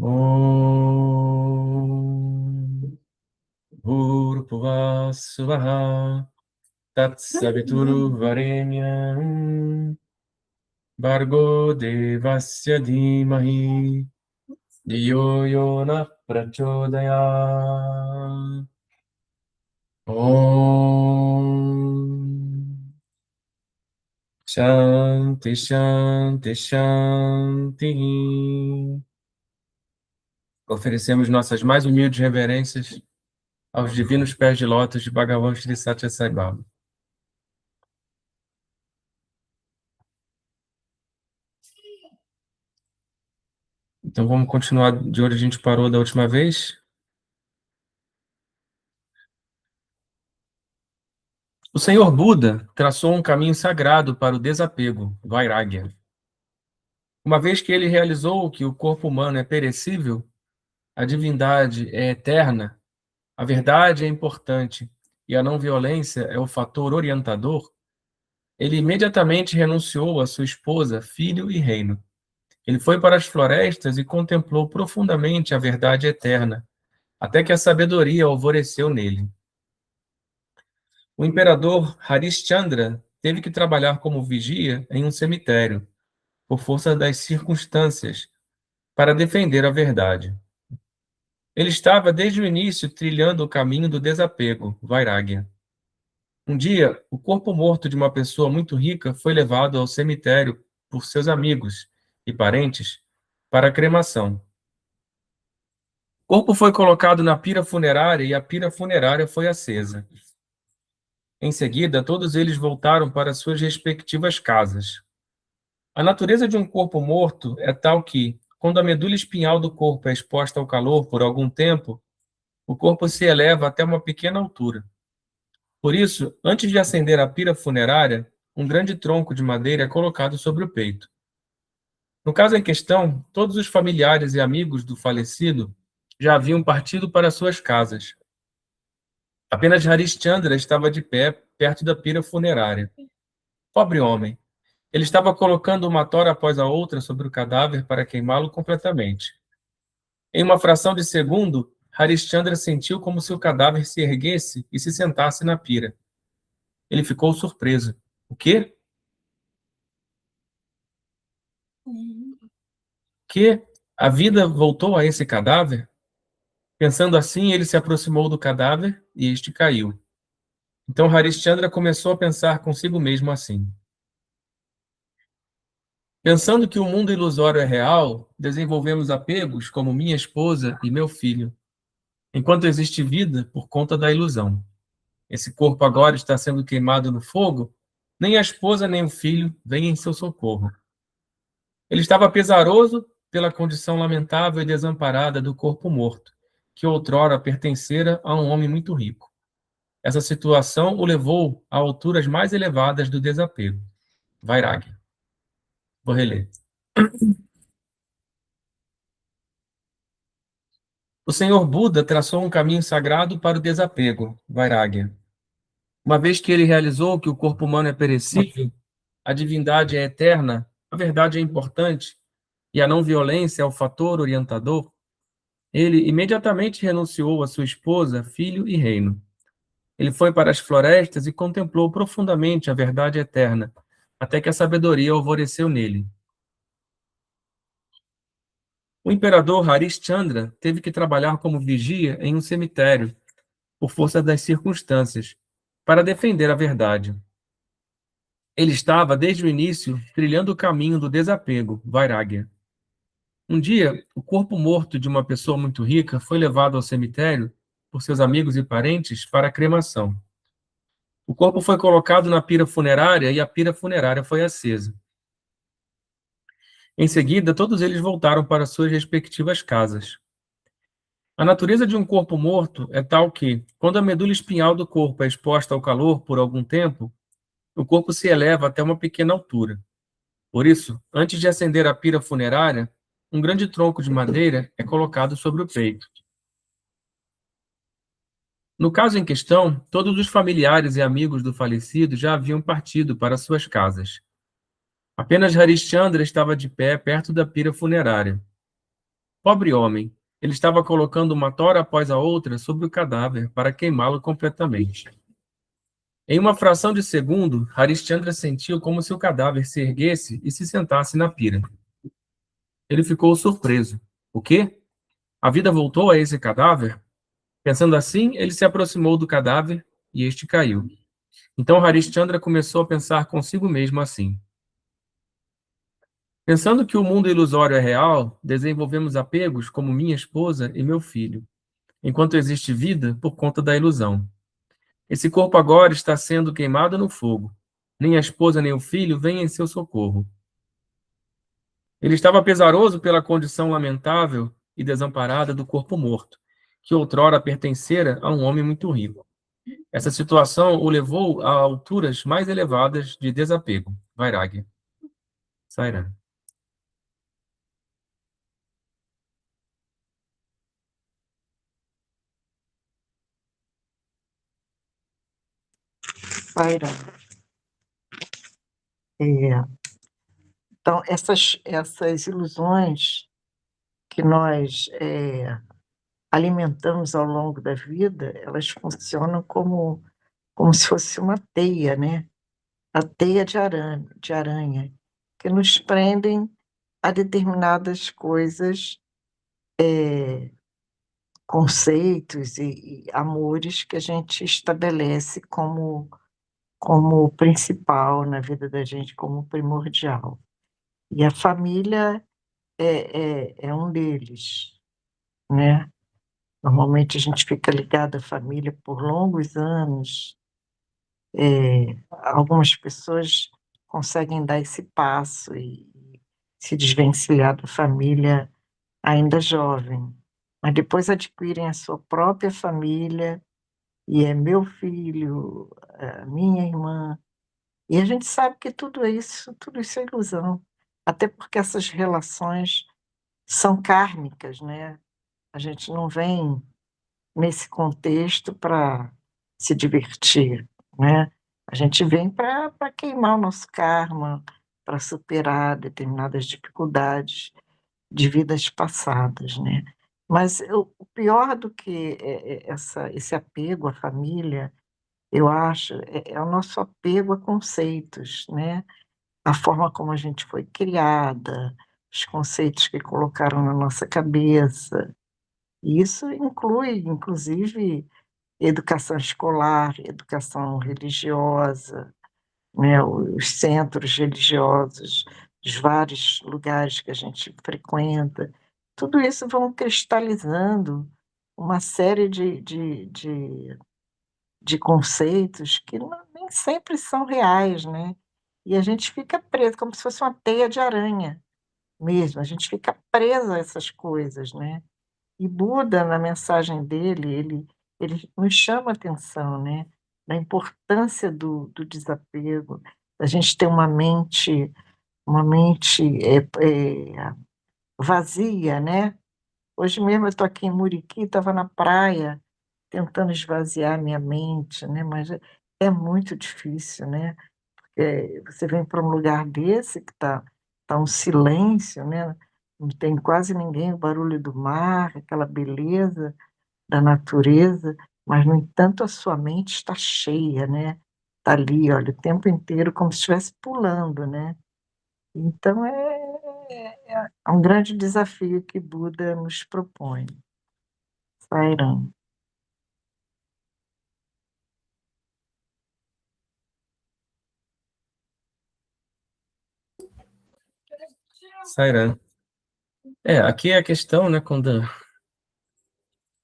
Om Bhurbhuvah Suvah Tatsavituru Varenyam Bhargo Devasya Dhimahi Dhiyo Yona Prachodayat. Om Shanti Shanti Shanti. Oferecemos nossas mais humildes reverências aos divinos pés de lótus de Bhagavan Sri Satya Sai Baba. Então vamos continuar de onde a gente parou da última vez. O Senhor Buda traçou um caminho sagrado para o desapego, Vairagya. Uma vez que ele realizou que o corpo humano é perecível, a divindade é eterna, a verdade é importante e a não violência é o fator orientador, ele imediatamente renunciou a sua esposa, filho e reino. Ele foi para as florestas e contemplou profundamente a verdade eterna, até que a sabedoria alvoreceu nele. O imperador Harishchandra teve que trabalhar como vigia em um cemitério, por força das circunstâncias, para defender a verdade. Ele estava desde o início trilhando o caminho do desapego, Vairagya. Um dia, o corpo morto de uma pessoa muito rica foi levado ao cemitério por seus amigos e parentes para a cremação. O corpo foi colocado na pira funerária e a pira funerária foi acesa. Em seguida, todos eles voltaram para suas respectivas casas. A natureza de um corpo morto é tal que, quando a medula espinhal do corpo é exposta ao calor por algum tempo, o corpo se eleva até uma pequena altura. Por isso, antes de acender a pira funerária, um grande tronco de madeira é colocado sobre o peito. No caso em questão, todos os familiares e amigos do falecido já haviam partido para suas casas. Apenas Harishchandra estava de pé perto da pira funerária. Pobre homem! Ele estava colocando uma tora após a outra sobre o cadáver para queimá-lo completamente. Em uma fração de segundo, Harishchandra sentiu como se o cadáver se erguesse e se sentasse na pira. Ele ficou surpreso. O quê? Que? A vida voltou a esse cadáver? Pensando assim, ele se aproximou do cadáver e este caiu. Então Harishchandra começou a pensar consigo mesmo assim. Pensando que o mundo ilusório é real, desenvolvemos apegos como minha esposa e meu filho, enquanto existe vida por conta da ilusão. Esse corpo agora está sendo queimado no fogo, nem a esposa nem o filho vêm em seu socorro. Ele estava pesaroso pela condição lamentável e desamparada do corpo morto, que outrora pertencera a um homem muito rico. Essa situação o levou a alturas mais elevadas do desapego. Vairagya. Vou reler. O Senhor Buda traçou um caminho sagrado para o desapego, Vairagya. Uma vez que ele realizou que o corpo humano é perecível, a divindade é eterna, a verdade é importante e a não violência é o fator orientador, ele imediatamente renunciou a sua esposa, filho e reino. Ele foi para as florestas e contemplou profundamente a verdade eterna, até que a sabedoria alvoreceu nele. O imperador Harishchandra teve que trabalhar como vigia em um cemitério, por força das circunstâncias, para defender a verdade. Ele estava, desde o início, trilhando o caminho do desapego, Vairagya. Um dia, o corpo morto de uma pessoa muito rica foi levado ao cemitério por seus amigos e parentes para a cremação. O corpo foi colocado na pira funerária e a pira funerária foi acesa. Em seguida, todos eles voltaram para suas respectivas casas. A natureza de um corpo morto é tal que, quando a medula espinhal do corpo é exposta ao calor por algum tempo, o corpo se eleva até uma pequena altura. Por isso, antes de acender a pira funerária, um grande tronco de madeira é colocado sobre o peito. No caso em questão, todos os familiares e amigos do falecido já haviam partido para suas casas. Apenas Harishchandra estava de pé perto da pira funerária. Pobre homem, ele estava colocando uma tora após a outra sobre o cadáver para queimá-lo completamente. Em uma fração de segundo, Harishchandra sentiu como se o cadáver se erguesse e se sentasse na pira. Ele ficou surpreso. O quê? A vida voltou a esse cadáver? Pensando assim, ele se aproximou do cadáver e este caiu. Então Harishchandra começou a pensar consigo mesmo assim: pensando que o mundo ilusório é real, desenvolvemos apegos como minha esposa e meu filho, enquanto existe vida por conta da ilusão. Esse corpo agora está sendo queimado no fogo. Nem a esposa nem o filho vêm em seu socorro. Ele estava pesaroso pela condição lamentável e desamparada do corpo morto, que outrora pertencera a um homem muito rico. Essa situação o levou a alturas mais elevadas de desapego. Vairagya. Sairá. Paira. É, então, essas ilusões que nós alimentamos ao longo da vida, elas funcionam como se fosse uma teia, né? A teia de aranha, que nos prendem a determinadas coisas, conceitos e amores que a gente estabelece como principal na vida da gente, como primordial. E a família é um deles, né? Normalmente a gente fica ligado à família por longos anos. Algumas pessoas conseguem dar esse passo e se desvencilhar da família ainda jovem, mas depois adquirem a sua própria família, e é meu filho, minha irmã, e a gente sabe que tudo isso é ilusão, até porque essas relações são kármicas, né? A gente não vem nesse contexto para se divertir, né? A gente vem para queimar o nosso karma, para superar determinadas dificuldades de vidas passadas, né? Mas o pior do que esse apego à família, eu acho, é o nosso apego a conceitos, né? A forma como a gente foi criada, os conceitos que colocaram na nossa cabeça. E isso inclui, inclusive, educação escolar, educação religiosa, né, os centros religiosos, os vários lugares que a gente frequenta, tudo isso vão cristalizando uma série de conceitos que nem sempre são reais, né? E a gente fica preso, como se fosse uma teia de aranha mesmo, a gente fica preso a essas coisas, né? E Buda, na mensagem dele, ele nos chama a atenção, né, da importância do desapego, da gente ter uma mente vazia, né? Hoje mesmo eu estou aqui em Muriqui, estava na praia tentando esvaziar minha mente, né? Mas é muito difícil, né? Você vem para um lugar desse que tá um silêncio, né? Não tem quase ninguém, o barulho do mar, aquela beleza da natureza, mas, no entanto, a sua mente está cheia, né? Está ali, olha, o tempo inteiro como se estivesse pulando, né? Então, é um grande desafio que Buda nos propõe. Sairão. Sairá. Aqui é a questão, né, quando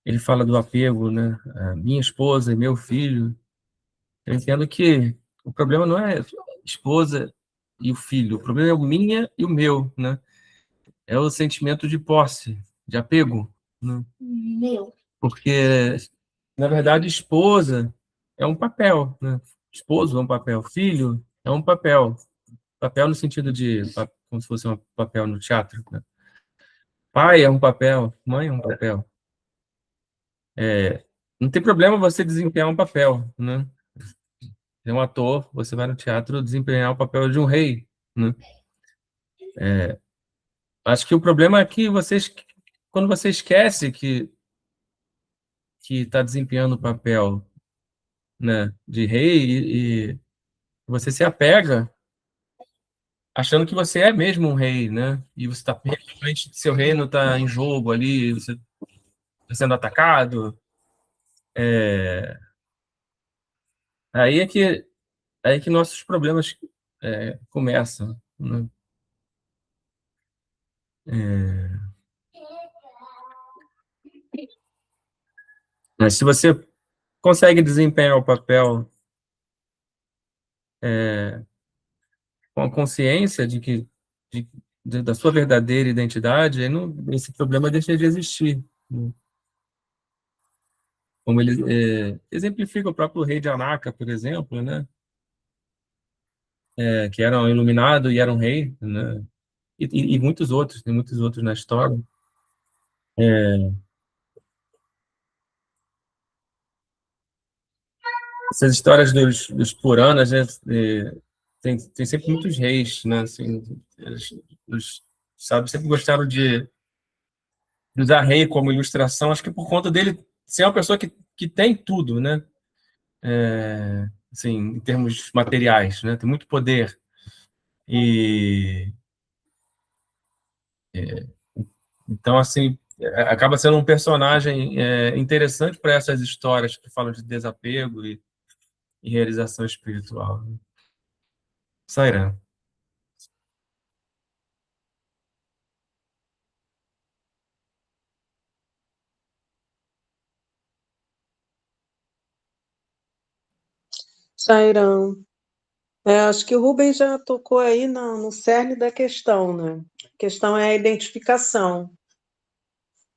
ele fala do apego, né, a minha esposa e meu filho, eu entendo que o problema não é a esposa e o filho, o problema é o minha e o meu, né? É o sentimento de posse, de apego, né? Porque, na verdade, esposa é um papel, né? Esposo é um papel, filho é um papel. Papel no sentido de, como se fosse um papel no teatro, né? Pai é um papel, mãe é um papel. Não tem problema você desempenhar um papel, né? É um ator, você vai no teatro desempenhar o papel de um rei, né? Acho que o problema é que vocês quando você esquece que está desempenhando o papel, né, de rei e você se apega achando que você é mesmo um rei, né? E você está realmente seu reino está em jogo ali, você está sendo atacado. É, aí é que aí que nossos problemas começam, né? É, mas se você consegue desempenhar o papel com a consciência da sua verdadeira identidade, aí não, esse problema deixa de existir, né? Como ele exemplifica o próprio rei de Anaca, por exemplo, né? Que era um iluminado e era um rei, né? E muitos outros, tem muitos outros na história. Essas histórias dos Puranas, né? Tem sempre muitos reis, né? Assim, os sábios sempre gostaram de usar rei como ilustração, acho que por conta dele ser uma pessoa que tem tudo, né? Assim, em termos materiais, né? Tem muito poder. E então, assim, acaba sendo um personagem interessante para essas histórias que falam de desapego e realização espiritual, né? Sairá. Sairão. Acho que o Rubens já tocou aí no cerne da questão, né? A questão é a identificação,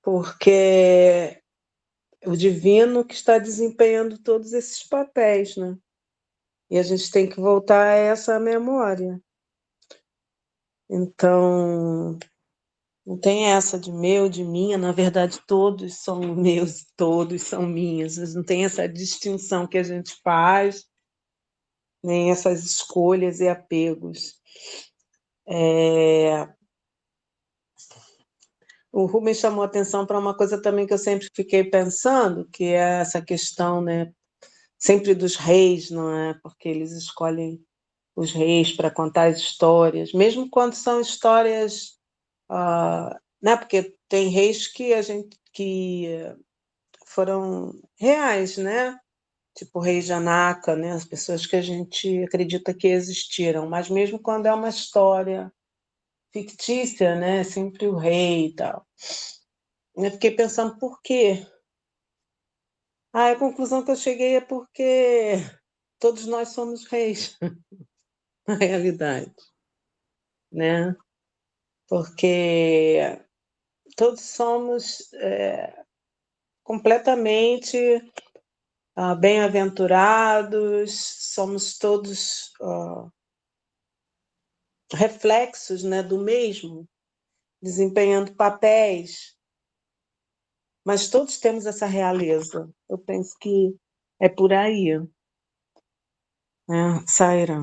porque o divino que está desempenhando todos esses papéis, né? E a gente tem que voltar a essa memória. Então, não tem essa de meu, de minha, na verdade, todos são meus, todos são minhas. Não tem essa distinção que a gente faz, nem essas escolhas e apegos. O Rubens chamou atenção para uma coisa também que eu sempre fiquei pensando, que é essa questão, né, sempre dos reis, não é? Porque eles escolhem os reis para contar as histórias, mesmo quando são histórias, né? Porque tem reis que a gente que foram reais, né? Tipo o rei Janaka, né? As pessoas que a gente acredita que existiram, mas mesmo quando é uma história fictícia, né? Sempre o rei e tal. Eu fiquei pensando por quê? A conclusão que eu cheguei é porque todos nós somos reis, na realidade, né? Porque todos somos completamente bem-aventurados, somos todos reflexos, né, do mesmo, desempenhando papéis, mas todos temos essa realeza. Eu penso que é por aí, né, Saira?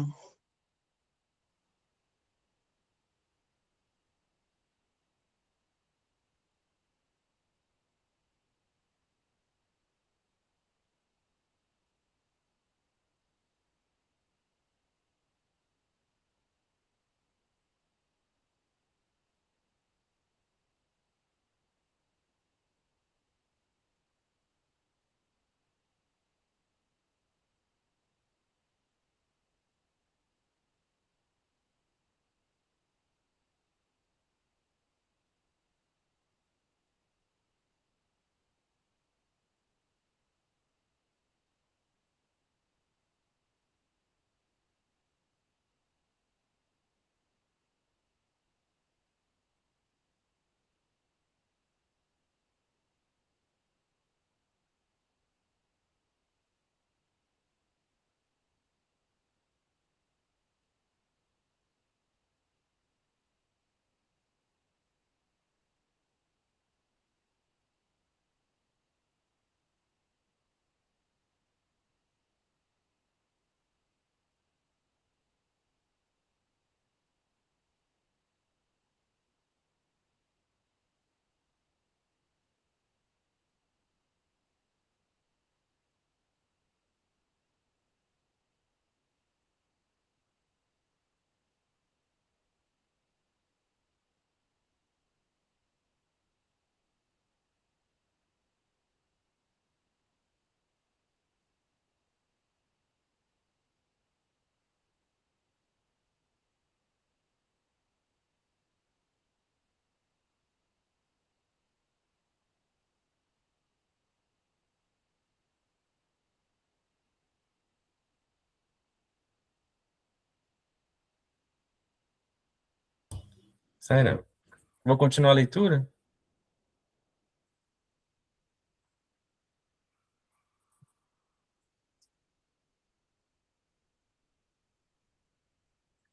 Sério. Vou continuar a leitura?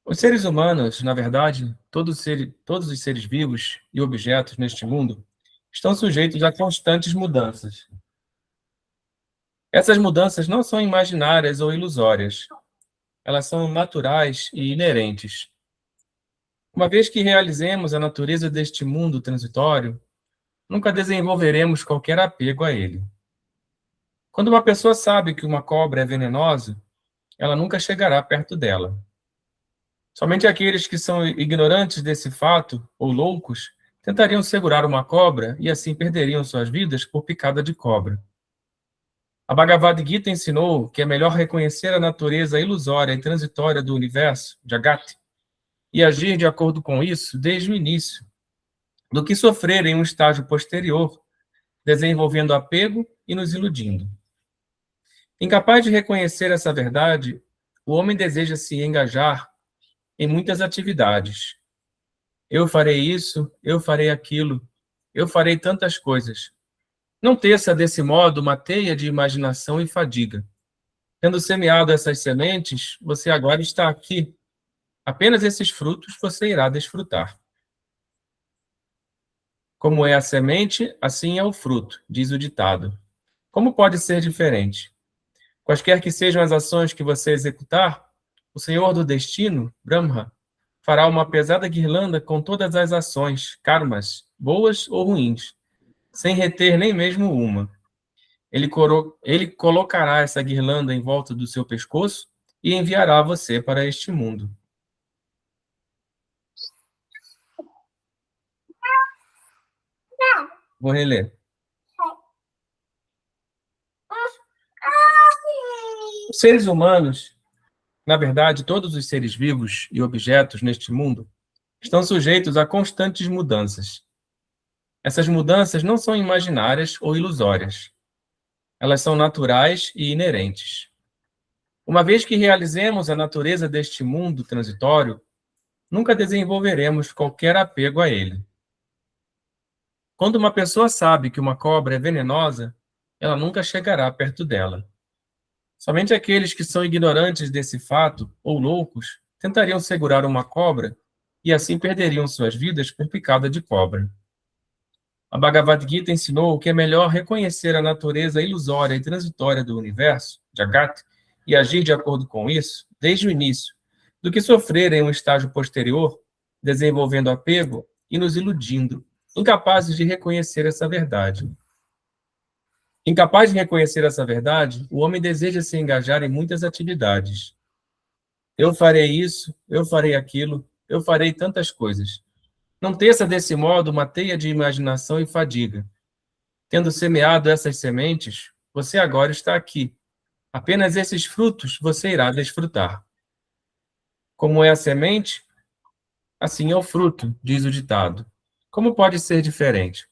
Os seres humanos, na verdade, todos os seres vivos e objetos neste mundo estão sujeitos a constantes mudanças. Essas mudanças não são imaginárias ou ilusórias, elas são naturais e inerentes. Uma vez que realizemos a natureza deste mundo transitório, nunca desenvolveremos qualquer apego a ele. Quando uma pessoa sabe que uma cobra é venenosa, ela nunca chegará perto dela. Somente aqueles que são ignorantes desse fato, ou loucos, tentariam segurar uma cobra e assim perderiam suas vidas por picada de cobra. A Bhagavad Gita ensinou que é melhor reconhecer a natureza ilusória e transitória do universo, Jagat, e agir de acordo com isso desde o início, do que sofrer em um estágio posterior, desenvolvendo apego e nos iludindo. Incapaz de reconhecer essa verdade, o homem deseja se engajar em muitas atividades. Eu farei isso, eu farei aquilo, eu farei tantas coisas. Não teça desse modo uma teia de imaginação e fadiga. Tendo semeado essas sementes, você agora está aqui. Apenas esses frutos você irá desfrutar. Como é a semente, assim é o fruto, diz o ditado. Como pode ser diferente? Quaisquer que sejam as ações que você executar, o Senhor do Destino, Brahma, fará uma pesada guirlanda com todas as ações, karmas, boas ou ruins, sem reter nem mesmo uma. Ele colocará essa guirlanda em volta do seu pescoço e enviará você para este mundo. Vou reler. Os seres humanos, na verdade, todos os seres vivos e objetos neste mundo, estão sujeitos a constantes mudanças. Essas mudanças não são imaginárias ou ilusórias. Elas são naturais e inerentes. Uma vez que realizemos a natureza deste mundo transitório, nunca desenvolveremos qualquer apego a ele. Quando uma pessoa sabe que uma cobra é venenosa, ela nunca chegará perto dela. Somente aqueles que são ignorantes desse fato, ou loucos, tentariam segurar uma cobra e assim perderiam suas vidas por picada de cobra. A Bhagavad Gita ensinou que é melhor reconhecer a natureza ilusória e transitória do universo, Jagat, e agir de acordo com isso, desde o início, do que sofrer em um estágio posterior, desenvolvendo apego e nos iludindo, incapazes de reconhecer essa verdade. Incapaz de reconhecer essa verdade, o homem deseja se engajar em muitas atividades. Eu farei isso, eu farei aquilo, eu farei tantas coisas. Não teça desse modo uma teia de imaginação e fadiga. Tendo semeado essas sementes, você agora está aqui. Apenas esses frutos você irá desfrutar. Como é a semente, assim é o fruto, diz o ditado. Como pode ser diferente?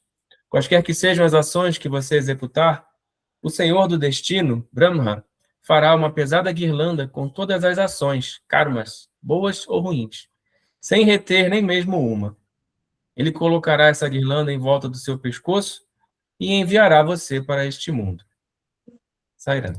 Quaisquer que sejam as ações que você executar, o Senhor do Destino, Brahma, fará uma pesada guirlanda com todas as ações, karmas, boas ou ruins, sem reter nem mesmo uma. Ele colocará essa guirlanda em volta do seu pescoço e enviará você para este mundo. Sairá.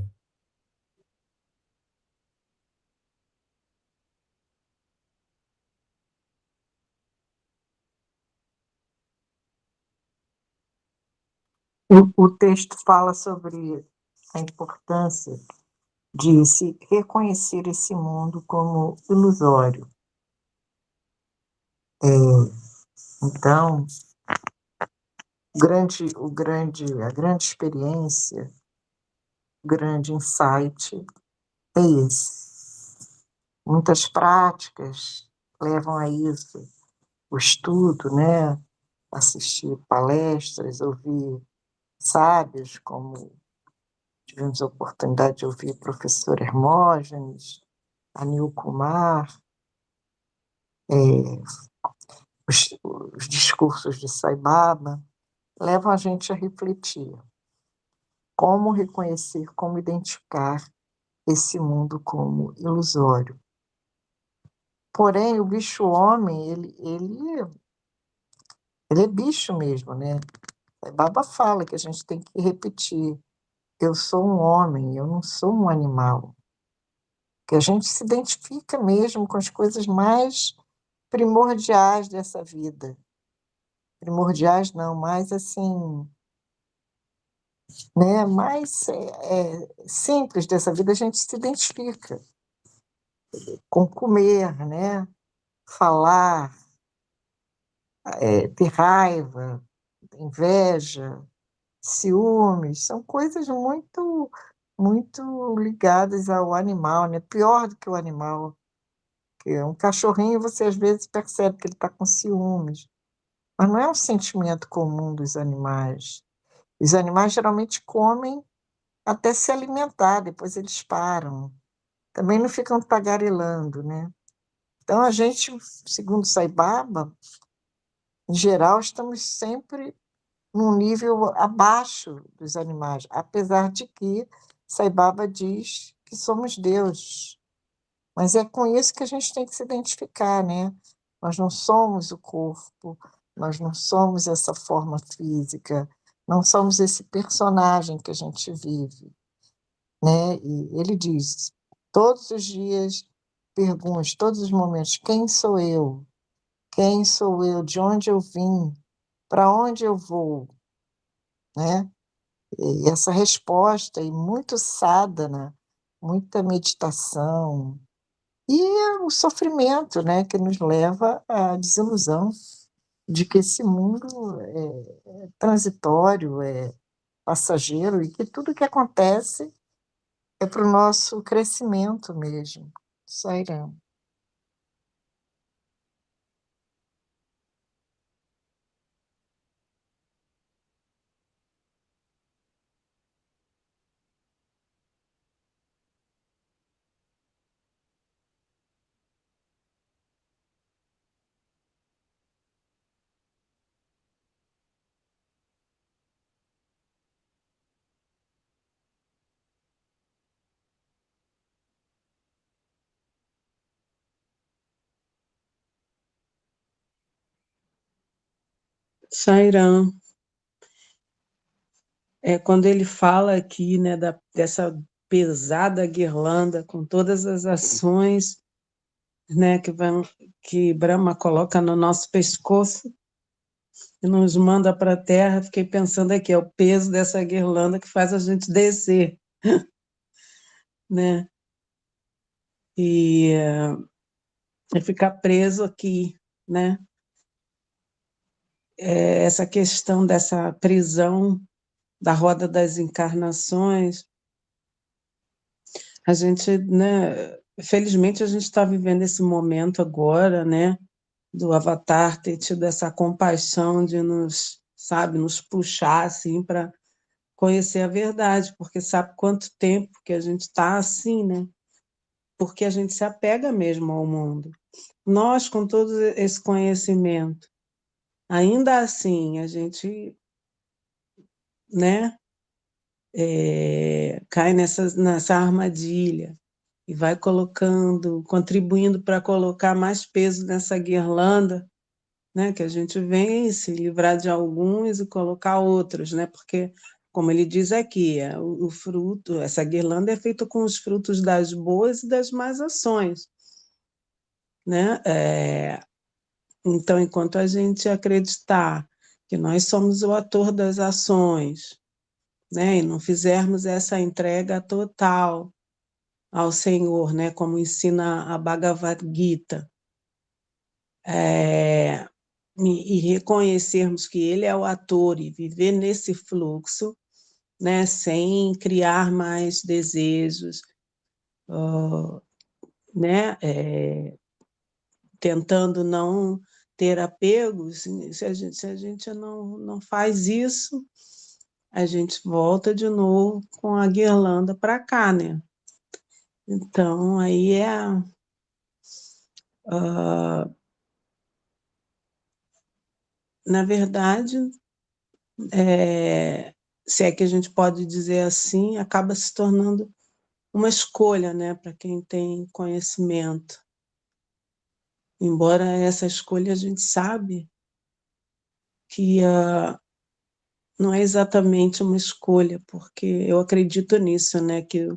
O texto fala sobre a importância de se reconhecer esse mundo como ilusório. Então, a grande experiência, o grande insight é esse. Muitas práticas levam a isso, o estudo, né? Assistir palestras, ouvir sábios, como tivemos a oportunidade de ouvir o professor Hermógenes, Anil Kumar, os discursos de Sai Baba, levam a gente a refletir como reconhecer, como identificar esse mundo como ilusório. Porém, o bicho-homem, ele Ele é bicho mesmo, né? A Baba fala que a gente tem que repetir: eu sou um homem, eu não sou um animal. Que a gente se identifica mesmo com as coisas mais primordiais dessa vida. Primordiais não, mais assim, né? Mais simples dessa vida, a gente se identifica com comer, né? Falar, ter raiva, inveja, ciúmes, são coisas muito, muito ligadas ao animal, né? Pior do que o animal. Que um cachorrinho, você às vezes percebe que ele está com ciúmes, mas não é um sentimento comum dos animais. Os animais geralmente comem até se alimentar, depois eles param. Também não ficam tagarelando, né? Então, a gente, segundo Sai Baba, em geral, estamos sempre num nível abaixo dos animais, apesar de que Sai Baba diz que somos Deus. Mas é com isso que a gente tem que se identificar, né? Nós não somos o corpo, nós não somos essa forma física, não somos esse personagem que a gente vive, né? E ele diz, todos os dias, pergunte, todos os momentos, quem sou eu? Quem sou eu? De onde eu vim? Para onde eu vou? Né? E essa resposta, e muito sadhana, muita meditação, e o sofrimento, né, que nos leva à desilusão de que esse mundo é transitório, é passageiro, e que tudo que acontece é para o nosso crescimento mesmo. Sairão. Sairam. Quando ele fala aqui, né, dessa pesada guirlanda com todas as ações, né, que Brahma coloca no nosso pescoço e nos manda para a Terra, fiquei pensando aqui, é o peso dessa guirlanda que faz a gente descer, né? E ficar preso aqui, né? Essa questão dessa prisão da roda das encarnações, a gente, né? Felizmente a gente está vivendo esse momento agora, né? Do Avatar ter tido essa compaixão de nos, sabe, nos puxar assim para conhecer a verdade, porque sabe quanto tempo que a gente está assim, né? Porque a gente se apega mesmo ao mundo. Nós, com todo esse conhecimento, ainda assim, a gente, né, cai nessa armadilha e vai colocando, contribuindo para colocar mais peso nessa guirlanda, né, que a gente vem se livrar de alguns e colocar outros, né, porque, como ele diz aqui, o fruto, essa guirlanda é feita com os frutos das boas e das más ações, né? Então, enquanto a gente acreditar que nós somos o ator das ações, né, e não fizermos essa entrega total ao Senhor, né, como ensina a Bhagavad Gita, e reconhecermos que Ele é o ator e viver nesse fluxo, né, sem criar mais desejos, né, tentando não ter apegos, se a gente não faz isso, a gente volta de novo com a guirlanda para cá, né? Então, aí na verdade, se é que a gente pode dizer assim, acaba se tornando uma escolha, né, para quem tem conhecimento. Embora essa escolha a gente sabe que não é exatamente uma escolha, porque eu acredito nisso, né, que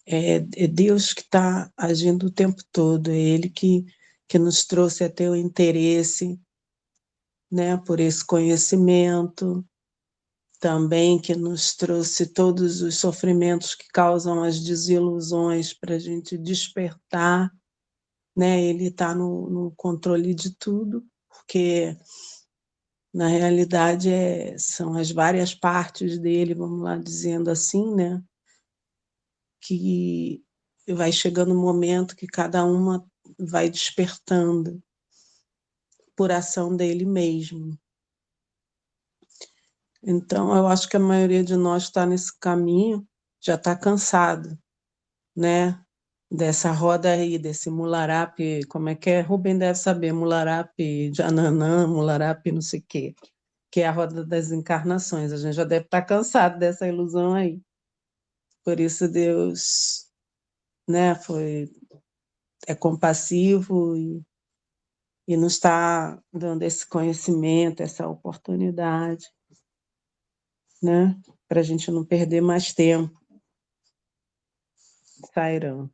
é Deus que está agindo o tempo todo, é Ele que nos trouxe até o interesse, né, por esse conhecimento, também que nos trouxe todos os sofrimentos que causam as desilusões para a gente despertar, né? Ele está no controle de tudo, porque na realidade são as várias partes dele, vamos lá dizendo assim, né? Que vai chegando um momento que cada uma vai despertando por ação dele mesmo. Então, eu acho que a maioria de nós está nesse caminho, já está cansado, né? Dessa roda aí, desse mularape, como é que é? Rubem deve saber, mularape, Jananã, mularape não sei o quê, que é a roda das encarnações. A gente já deve estar cansado dessa ilusão aí. Por isso Deus, né, é compassivo e nos está dando esse conhecimento, essa oportunidade, né, para a gente não perder mais tempo. Sairão.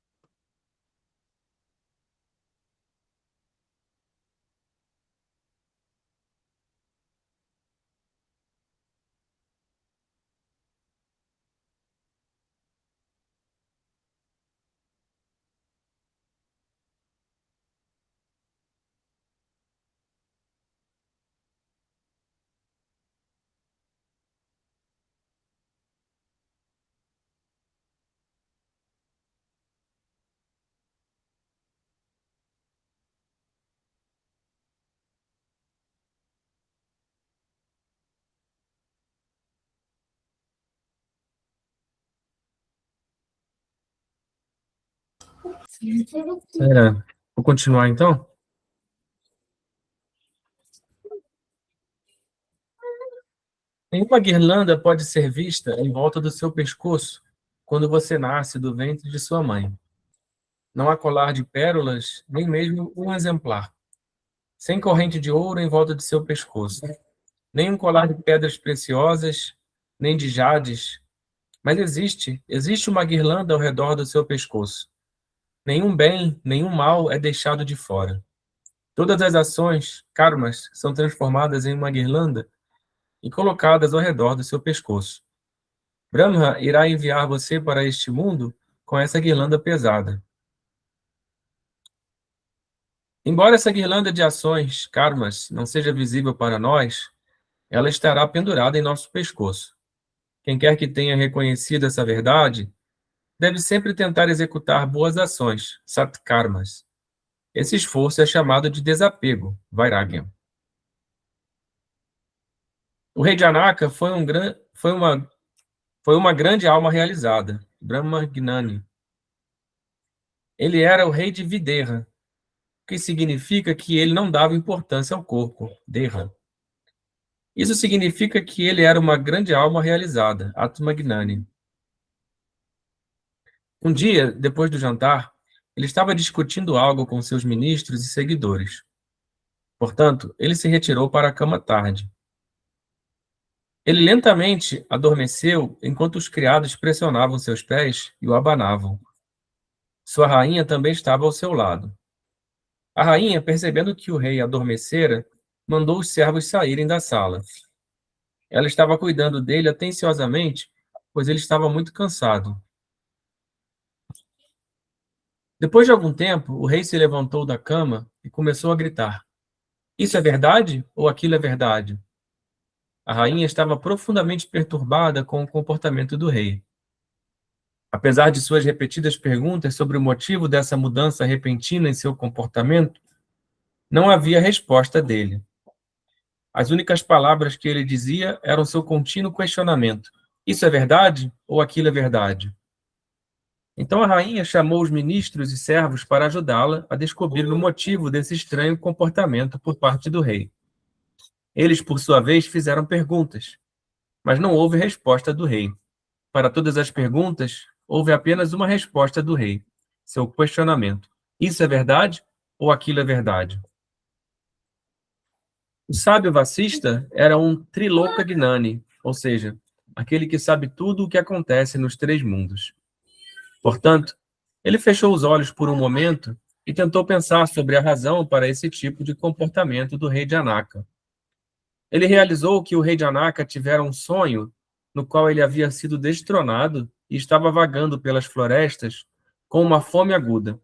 Vou continuar então. Nenhuma guirlanda pode ser vista em volta do seu pescoço quando você nasce do ventre de sua mãe. Não há colar de pérolas, nem mesmo um exemplar. Sem corrente de ouro em volta de seu pescoço. Nem um colar de pedras preciosas, nem de jades. Mas existe uma guirlanda ao redor do seu pescoço. Nenhum bem, nenhum mal é deixado de fora. Todas as ações, karmas, são transformadas em uma guirlanda e colocadas ao redor do seu pescoço. Brahma irá enviar você para este mundo com essa guirlanda pesada. Embora essa guirlanda de ações, karmas, não seja visível para nós, ela estará pendurada em nosso pescoço. Quem quer que tenha reconhecido essa verdade, deve sempre tentar executar boas ações, satkarmas. Esse esforço é chamado de desapego, vairagya. O rei Janaka foi uma grande alma realizada, Brahma Gnani. Ele era o rei de Videha, que significa que ele não dava importância ao corpo, Deha. Isso significa que ele era uma grande alma realizada, Atma Gnani. Um dia, depois do jantar, ele estava discutindo algo com seus ministros e seguidores. Portanto, ele se retirou para a cama tarde. Ele lentamente adormeceu enquanto os criados pressionavam seus pés e o abanavam. Sua rainha também estava ao seu lado. A rainha, percebendo que o rei adormecera, mandou os servos saírem da sala. Ela estava cuidando dele atenciosamente, pois ele estava muito cansado. Depois de algum tempo, o rei se levantou da cama e começou a gritar: "Isso é verdade ou aquilo é verdade?" A rainha estava profundamente perturbada com o comportamento do rei. Apesar de suas repetidas perguntas sobre o motivo dessa mudança repentina em seu comportamento, não havia resposta dele. As únicas palavras que ele dizia eram seu contínuo questionamento: "Isso é verdade ou aquilo é verdade?" Então a rainha chamou os ministros e servos para ajudá-la a descobrir o motivo desse estranho comportamento por parte do rei. Eles, por sua vez, fizeram perguntas, mas não houve resposta do rei. Para todas as perguntas, houve apenas uma resposta do rei, seu questionamento: "Isso é verdade ou aquilo é verdade?" O sábio Vacista era um Triloka Gnani, ou seja, aquele que sabe tudo o que acontece nos três mundos. Portanto, ele fechou os olhos por um momento e tentou pensar sobre a razão para esse tipo de comportamento do rei Janaka. Ele realizou que o rei Janaka tivera um sonho no qual ele havia sido destronado e estava vagando pelas florestas com uma fome aguda.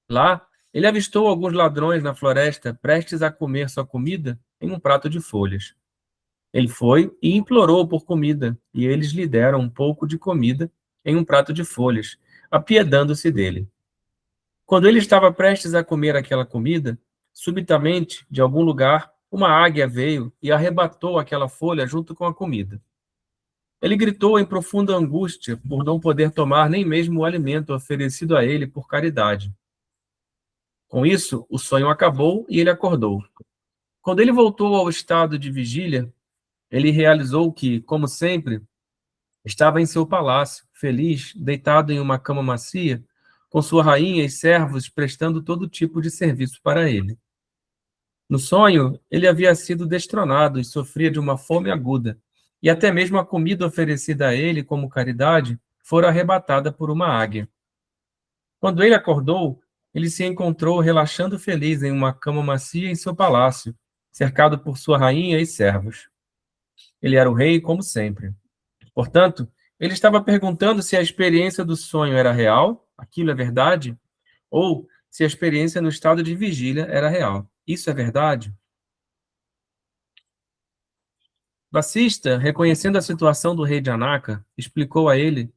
Lá, ele avistou alguns ladrões na floresta prestes a comer sua comida em um prato de folhas. Ele foi e implorou por comida, e eles lhe deram um pouco de comida em um prato de folhas, apiedando-se dele. Quando ele estava prestes a comer aquela comida, subitamente, de algum lugar, uma águia veio e arrebatou aquela folha junto com a comida. Ele gritou em profunda angústia por não poder tomar nem mesmo o alimento oferecido a ele por caridade. Com isso, o sonho acabou e ele acordou. Quando ele voltou ao estado de vigília, ele realizou que, como sempre, estava em seu palácio, feliz, deitado em uma cama macia, com sua rainha e servos prestando todo tipo de serviço para ele. No sonho, ele havia sido destronado e sofria de uma fome aguda, e até mesmo a comida oferecida a ele como caridade fora arrebatada por uma águia. Quando ele acordou, ele se encontrou relaxando feliz em uma cama macia em seu palácio, cercado por sua rainha e servos. Ele era o rei, como sempre. Portanto, ele estava perguntando se a experiência do sonho era real, aquilo é verdade, ou se a experiência no estado de vigília era real. Isso é verdade? Vacista, reconhecendo a situação do rei Janaka, explicou a ele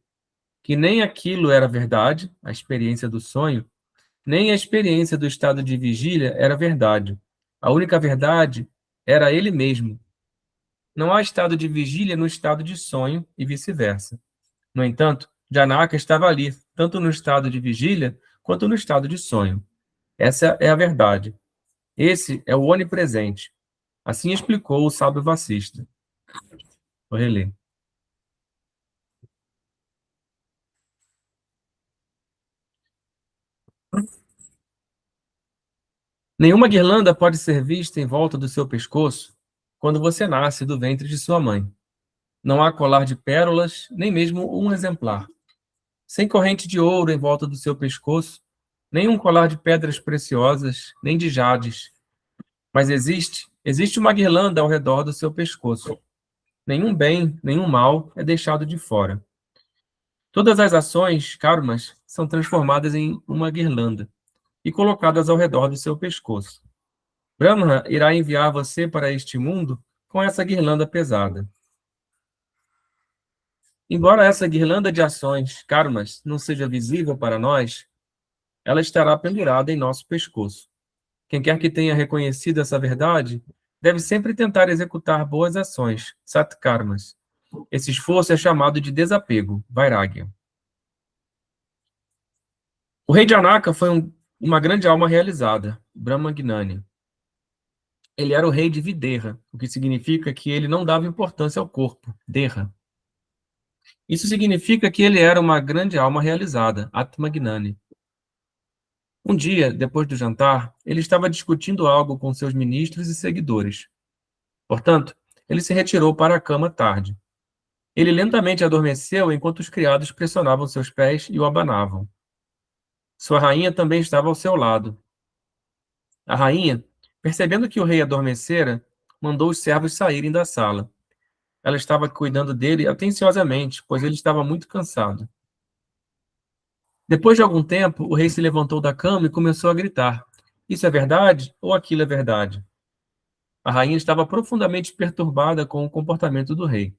que nem aquilo era verdade, a experiência do sonho, nem a experiência do estado de vigília era verdade. A única verdade era ele mesmo. Não há estado de vigília no estado de sonho e vice-versa. No entanto, Janaka estava ali, tanto no estado de vigília quanto no estado de sonho. Essa é a verdade. Esse é o onipresente. Assim explicou o sábio Vacista. Vou reler. Nenhuma guirlanda pode ser vista em volta do seu pescoço quando você nasce do ventre de sua mãe. Não há colar de pérolas, nem mesmo um exemplar. Sem corrente de ouro em volta do seu pescoço, nem um colar de pedras preciosas, nem de jades. Mas existe uma guirlanda ao redor do seu pescoço. Nenhum bem, nenhum mal é deixado de fora. Todas as ações, karmas, são transformadas em uma guirlanda e colocadas ao redor do seu pescoço. Brahma irá enviar você para este mundo com essa guirlanda pesada. Embora essa guirlanda de ações, karmas, não seja visível para nós, ela estará pendurada em nosso pescoço. Quem quer que tenha reconhecido essa verdade, deve sempre tentar executar boas ações, satkarmas. Esse esforço é chamado de desapego, vairagya. O rei Janaka foi uma grande alma realizada, Brahmagnani. Ele era o rei de Videha, o que significa que ele não dava importância ao corpo, Deha. Isso significa que ele era uma grande alma realizada, Atmagnani. Um dia, depois do jantar, ele estava discutindo algo com seus ministros e seguidores. Portanto, ele se retirou para a cama tarde. Ele lentamente adormeceu enquanto os criados pressionavam seus pés e o abanavam. Sua rainha também estava ao seu lado. A rainha, percebendo que o rei adormecera, mandou os servos saírem da sala. Ela estava cuidando dele atenciosamente, pois ele estava muito cansado. Depois de algum tempo, o rei se levantou da cama e começou a gritar: "Isso é verdade ou aquilo é verdade?" A rainha estava profundamente perturbada com o comportamento do rei.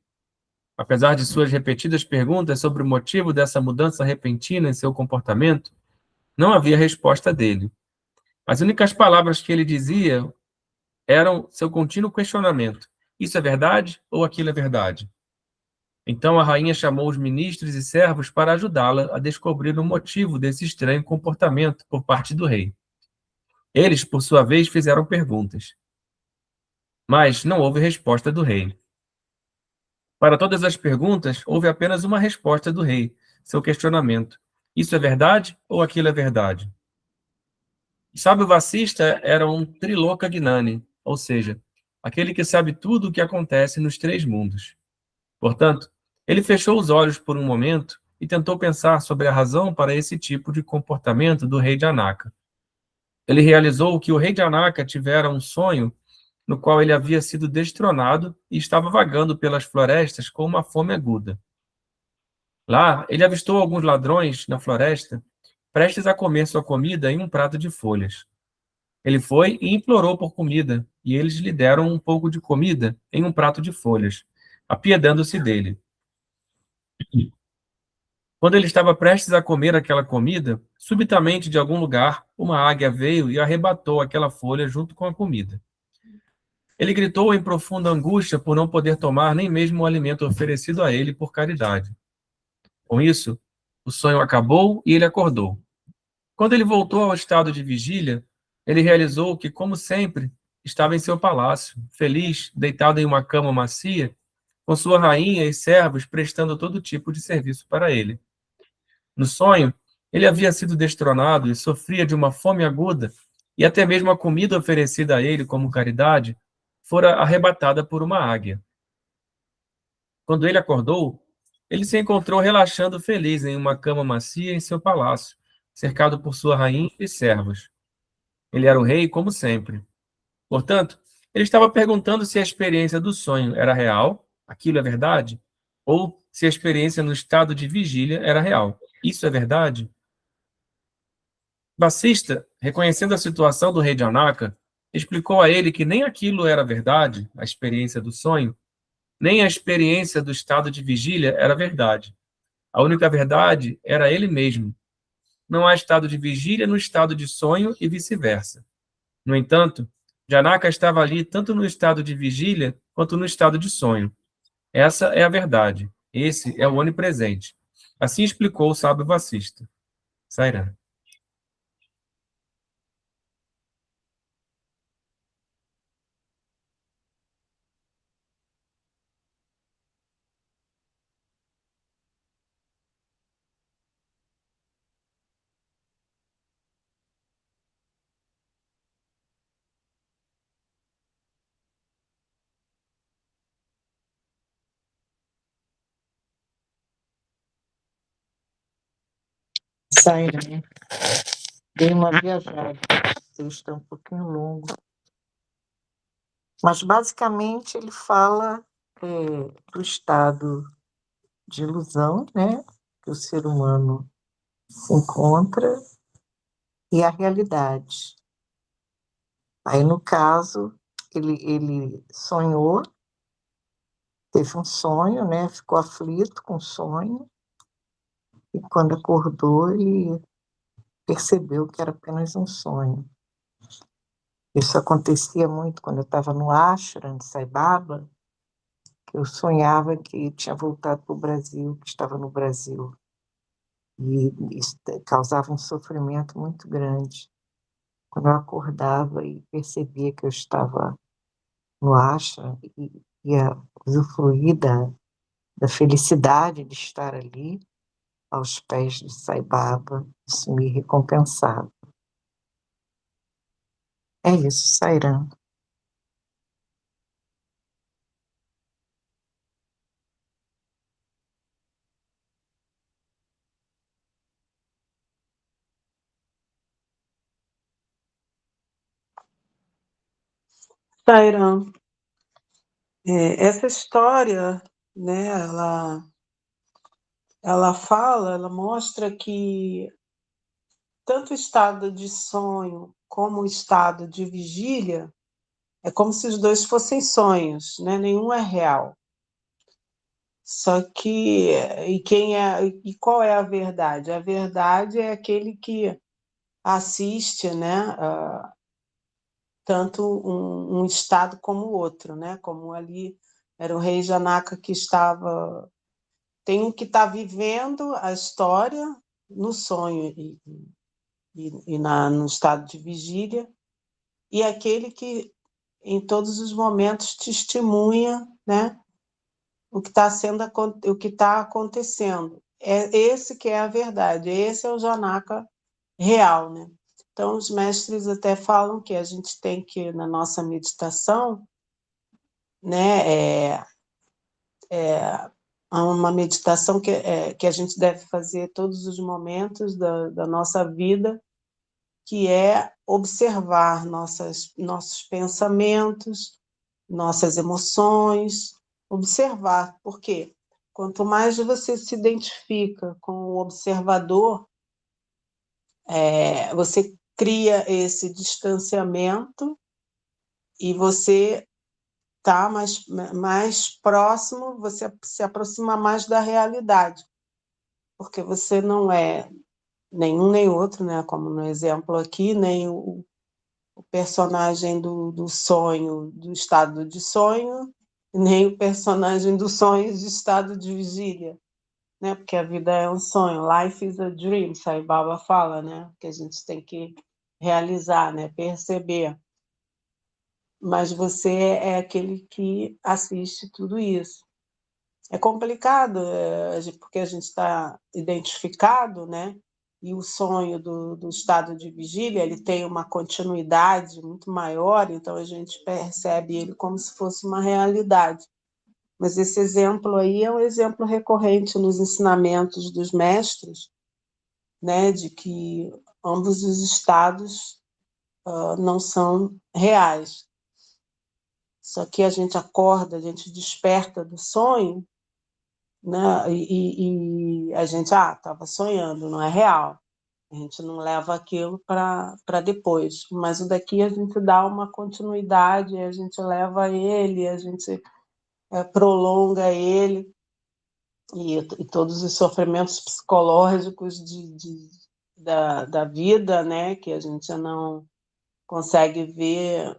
Apesar de suas repetidas perguntas sobre o motivo dessa mudança repentina em seu comportamento, não havia resposta dele. As únicas palavras que ele dizia eram seu contínuo questionamento: "Isso é verdade ou aquilo é verdade?" Então a rainha chamou os ministros e servos para ajudá-la a descobrir o motivo desse estranho comportamento por parte do rei. Eles, por sua vez, fizeram perguntas. Mas não houve resposta do rei. Para todas as perguntas, houve apenas uma resposta do rei, seu questionamento: "Isso é verdade ou aquilo é verdade?" O sábio Vacista era um Triloka Gnani, ou seja, aquele que sabe tudo o que acontece nos 3 mundos. Portanto, ele fechou os olhos por um momento e tentou pensar sobre a razão para esse tipo de comportamento do rei Janaka. Ele realizou que o rei Janaka tivera um sonho no qual ele havia sido destronado e estava vagando pelas florestas com uma fome aguda. Lá, ele avistou alguns ladrões na floresta, prestes a comer sua comida em um prato de folhas. Ele foi e implorou por comida, e eles lhe deram um pouco de comida em um prato de folhas, apiedando-se dele. Quando ele estava prestes a comer aquela comida, subitamente de algum lugar, uma águia veio e arrebatou aquela folha junto com a comida. Ele gritou em profunda angústia por não poder tomar nem mesmo o alimento oferecido a ele por caridade. Com isso, o sonho acabou e ele acordou. Quando ele voltou ao estado de vigília, ele realizou que, como sempre, estava em seu palácio, feliz, deitado em uma cama macia, com sua rainha e servos prestando todo tipo de serviço para ele. No sonho, ele havia sido destronado e sofria de uma fome aguda, e até mesmo a comida oferecida a ele como caridade fora arrebatada por uma águia. Quando ele acordou, ele se encontrou relaxando feliz em uma cama macia em seu palácio, cercado por sua rainha e servos. Ele era o rei, como sempre. Portanto, ele estava perguntando se a experiência do sonho era real, aquilo é verdade, ou se a experiência no estado de vigília era real. Isso é verdade? Vacista, reconhecendo a situação do rei Janaka, explicou a ele que nem aquilo era verdade, a experiência do sonho, nem a experiência do estado de vigília era verdade. A única verdade era ele mesmo. Não há estado de vigília no estado de sonho e vice-versa. No entanto, Janaka estava ali tanto no estado de vigília quanto no estado de sonho. Essa é a verdade. Esse é o onipresente. Assim explicou o sábio Vacista. Sairan. Sairam. Dei uma viajada, o texto é um pouquinho longo. Mas, basicamente, ele fala do estado de ilusão, né, que o ser humano se encontra, e a realidade. Aí, no caso, ele sonhou, teve um sonho, né, ficou aflito com o sonho, e quando acordou, ele percebeu que era apenas um sonho. Isso acontecia muito quando eu estava no ashram de Sai Baba, que eu sonhava que tinha voltado para o Brasil, que estava no Brasil. E isso causava um sofrimento muito grande. Quando eu acordava e percebia que eu estava no ashram e ia usufruir da felicidade de estar ali, aos pés de Sai Baba, isso me recompensava. É isso, Sairam. Sairam, essa história, né, ela fala, ela mostra que tanto o estado de sonho como o estado de vigília é como se os dois fossem sonhos, né? Nenhum é real. Só que e qual é a verdade? A verdade é aquele que assiste, né? Tanto um estado como o outro, né? Como ali era o rei Janaka que estava, tem um que está vivendo a história no sonho no estado de vigília, e aquele que em todos os momentos testemunha, né, o que está sendo, o que está acontecendo. É esse que é a verdade, esse é o Janaka real, né? Então os mestres até falam que a gente tem que, na nossa meditação, né? Há uma meditação que a gente deve fazer todos os momentos da nossa vida, que é observar nossos pensamentos, nossas emoções, observar. Por quê? Quanto mais você se identifica com o observador, você cria esse distanciamento e você está mais próximo, você se aproxima mais da realidade, porque você não é nenhum nem outro, né? Como no exemplo aqui, nem o personagem do sonho, do estado de sonho, nem o personagem do sonho de estado de vigília, né? Porque a vida é um sonho, life is a dream, Sai Baba fala, né? Que a gente tem que realizar, né? Perceber. Mas você é aquele que assiste tudo isso. É complicado, porque a gente está identificado, né? E o sonho do estado de vigília, ele tem uma continuidade muito maior, então a gente percebe ele como se fosse uma realidade. Mas esse exemplo aí é um exemplo recorrente nos ensinamentos dos mestres, né? De que ambos os estados não são reais. Só que a gente acorda, a gente desperta do sonho, né? E a gente, estava sonhando, não é real. A gente não leva aquilo para depois. Mas o daqui a gente dá uma continuidade, a gente leva ele, a gente prolonga ele, e todos os sofrimentos psicológicos da vida, né? Que a gente não consegue ver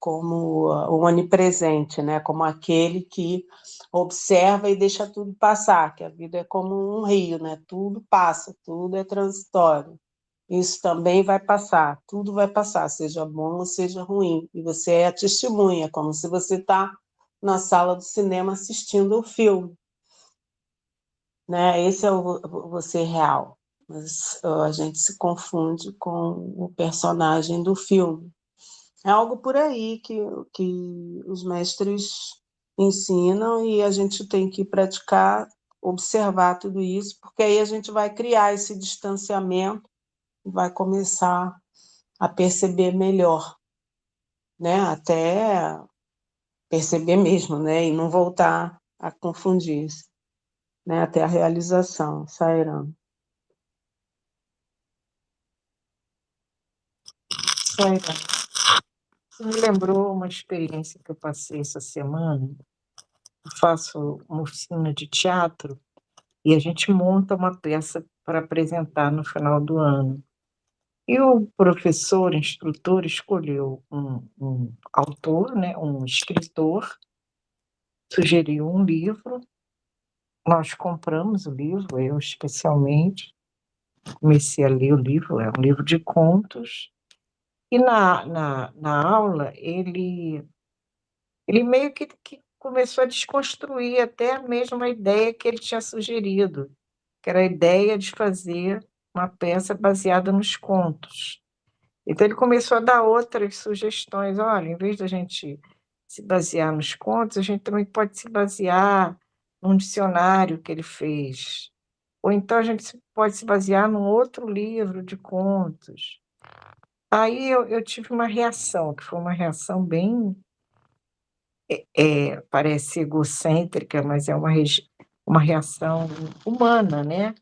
como o onipresente, né? Como aquele que observa e deixa tudo passar, que a vida é como um rio, né? Tudo passa, tudo é transitório. Isso também vai passar, tudo vai passar, seja bom ou seja ruim. E você é a testemunha, como se você está na sala do cinema assistindo o filme, né? Esse é o você real. Mas a gente se confunde com o personagem do filme. É algo por aí que os mestres ensinam e a gente tem que praticar, observar tudo isso, porque aí a gente vai criar esse distanciamento e vai começar a perceber melhor, né? Até perceber mesmo, né? E não voltar a confundir-se, né? Até a realização, Sairam. Saira, você me lembrou uma experiência que eu passei essa semana. Eu faço uma oficina de teatro e a gente monta uma peça para apresentar no final do ano. E o professor, instrutor, escolheu um autor, né, um escritor, sugeriu um livro, nós compramos o livro, eu especialmente, comecei a ler o livro, é um livro de contos, e na aula ele meio que começou a desconstruir até a mesma ideia que ele tinha sugerido, que era a ideia de fazer uma peça baseada nos contos. Então ele começou a dar outras sugestões. Olha, em vez da gente se basear nos contos, a gente também pode se basear num dicionário que ele fez. Ou então a gente pode se basear num outro livro de contos. Aí eu tive uma reação, que foi uma reação bem, parece egocêntrica, mas é uma reação humana, né?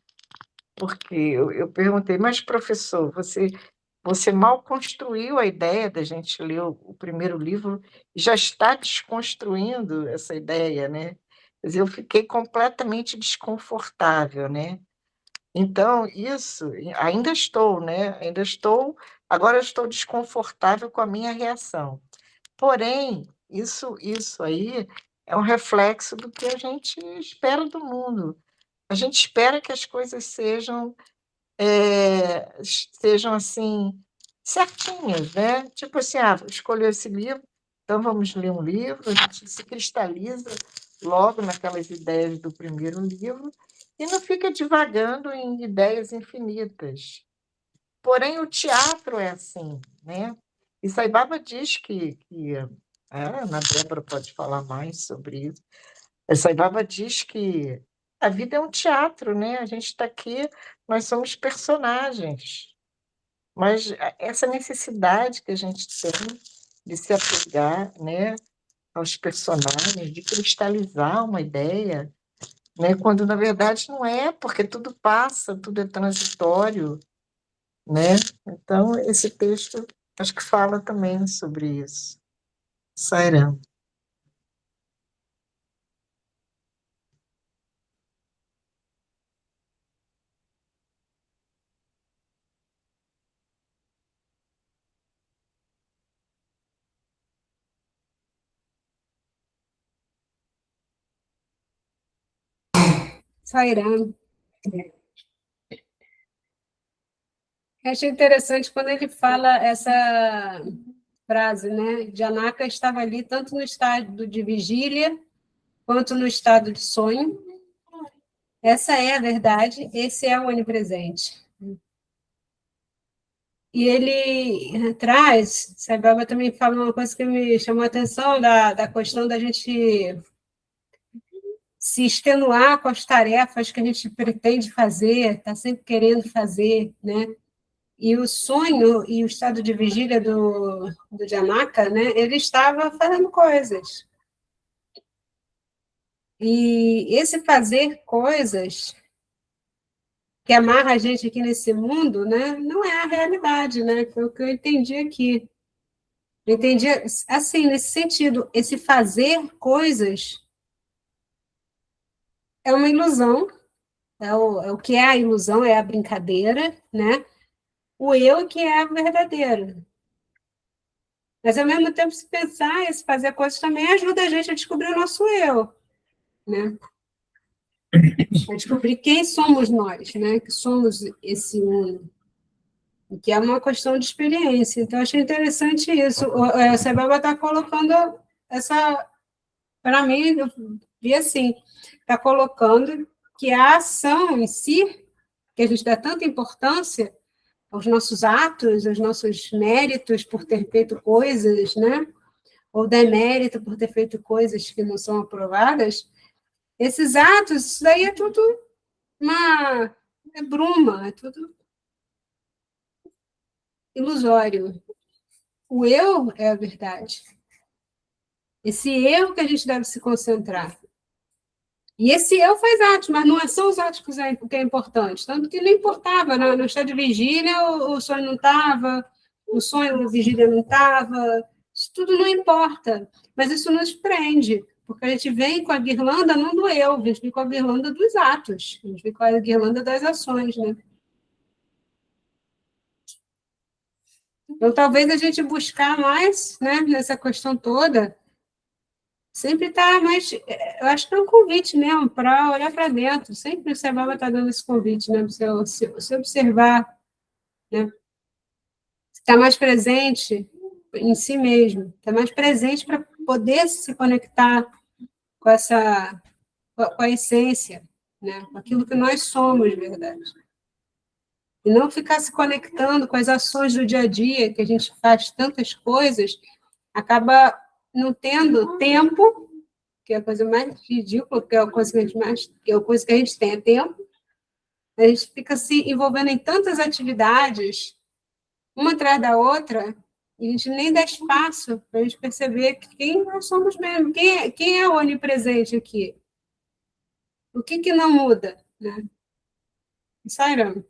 Porque eu perguntei, mas professor, você mal construiu a ideia da gente ler o primeiro livro, já está desconstruindo essa ideia, né? Quer dizer, eu fiquei completamente desconfortável, né? Então, isso, ainda estou, né? Agora eu estou desconfortável com a minha reação. Porém, isso aí é um reflexo do que a gente espera do mundo. A gente espera que as coisas sejam assim, certinhas, né? Tipo assim, escolheu esse livro, então vamos ler um livro, a gente se cristaliza logo naquelas ideias do primeiro livro e não fica divagando em ideias infinitas. Porém, o teatro é assim, né? E Sai Baba diz que A Ana Débora pode falar mais sobre isso. A Sai Baba diz que a vida é um teatro, né? A gente está aqui, nós somos personagens, mas essa necessidade que a gente tem de se apegar, né, aos personagens, de cristalizar uma ideia, né, quando na verdade não é, porque tudo passa, tudo é transitório, né? Então, esse texto acho que fala também sobre isso. Sairam. Sairão. Eu achei interessante quando ele fala essa frase, né? Janaka estava ali tanto no estado de vigília quanto no estado de sonho. Essa é a verdade, esse é o onipresente. E ele traz, Sai Baba também fala uma coisa que me chamou a atenção, da questão da gente se extenuar com as tarefas que a gente pretende fazer, está sempre querendo fazer, né? E o sonho e o estado de vigília do Janaka, né? Ele estava fazendo coisas. E esse fazer coisas que amarra a gente aqui nesse mundo, né? Não é a realidade, né? Foi o que eu entendi aqui. Eu entendi assim, nesse sentido, esse fazer coisas é uma ilusão, é o que é a ilusão, é a brincadeira, né? O eu que é a verdadeira. Mas, ao mesmo tempo, se pensar, esse fazer coisas também ajuda a gente a descobrir o nosso eu, né? A descobrir quem somos nós, né? Que somos esse uno, que é uma questão de experiência. Então, achei interessante isso. O Sebaba está colocando essa, para mim, eu vi assim, está colocando que a ação em si, que a gente dá tanta importância aos nossos atos, aos nossos méritos por ter feito coisas, né? Ou demérito por ter feito coisas que não são aprovadas, esses atos, isso daí é tudo uma é bruma, é tudo ilusório. O eu é a verdade. Esse eu que a gente deve se concentrar. E esse eu faz atos, mas não são os atos que é importante. Tanto que não importava, no estado de vigília o sonho não estava, o sonho da vigília não estava, isso tudo não importa. Mas isso nos prende, porque a gente vem com a guirlanda não do eu, a gente vem com a guirlanda dos atos, a gente vem com a guirlanda das ações, né? Então, talvez a gente buscar mais, né, nessa questão toda, sempre está mais. Eu acho que é um convite mesmo para olhar para dentro. Sempre o Sebaba está dando esse convite, né, para você observar, né? Estar mais presente em si mesmo, estar mais presente para poder se conectar com essa, com a essência, né, com aquilo que nós somos, de verdade. E não ficar se conectando com as ações do dia a dia, que a gente faz tantas coisas, acaba não tendo tempo, que é a coisa mais ridícula, que é a coisa que a gente mais, que é a coisa que a gente tem é tempo, a gente fica se envolvendo em tantas atividades, uma atrás da outra, e a gente nem dá espaço para a gente perceber quem nós somos mesmo, quem é o onipresente aqui, o que não muda, né? Sairam.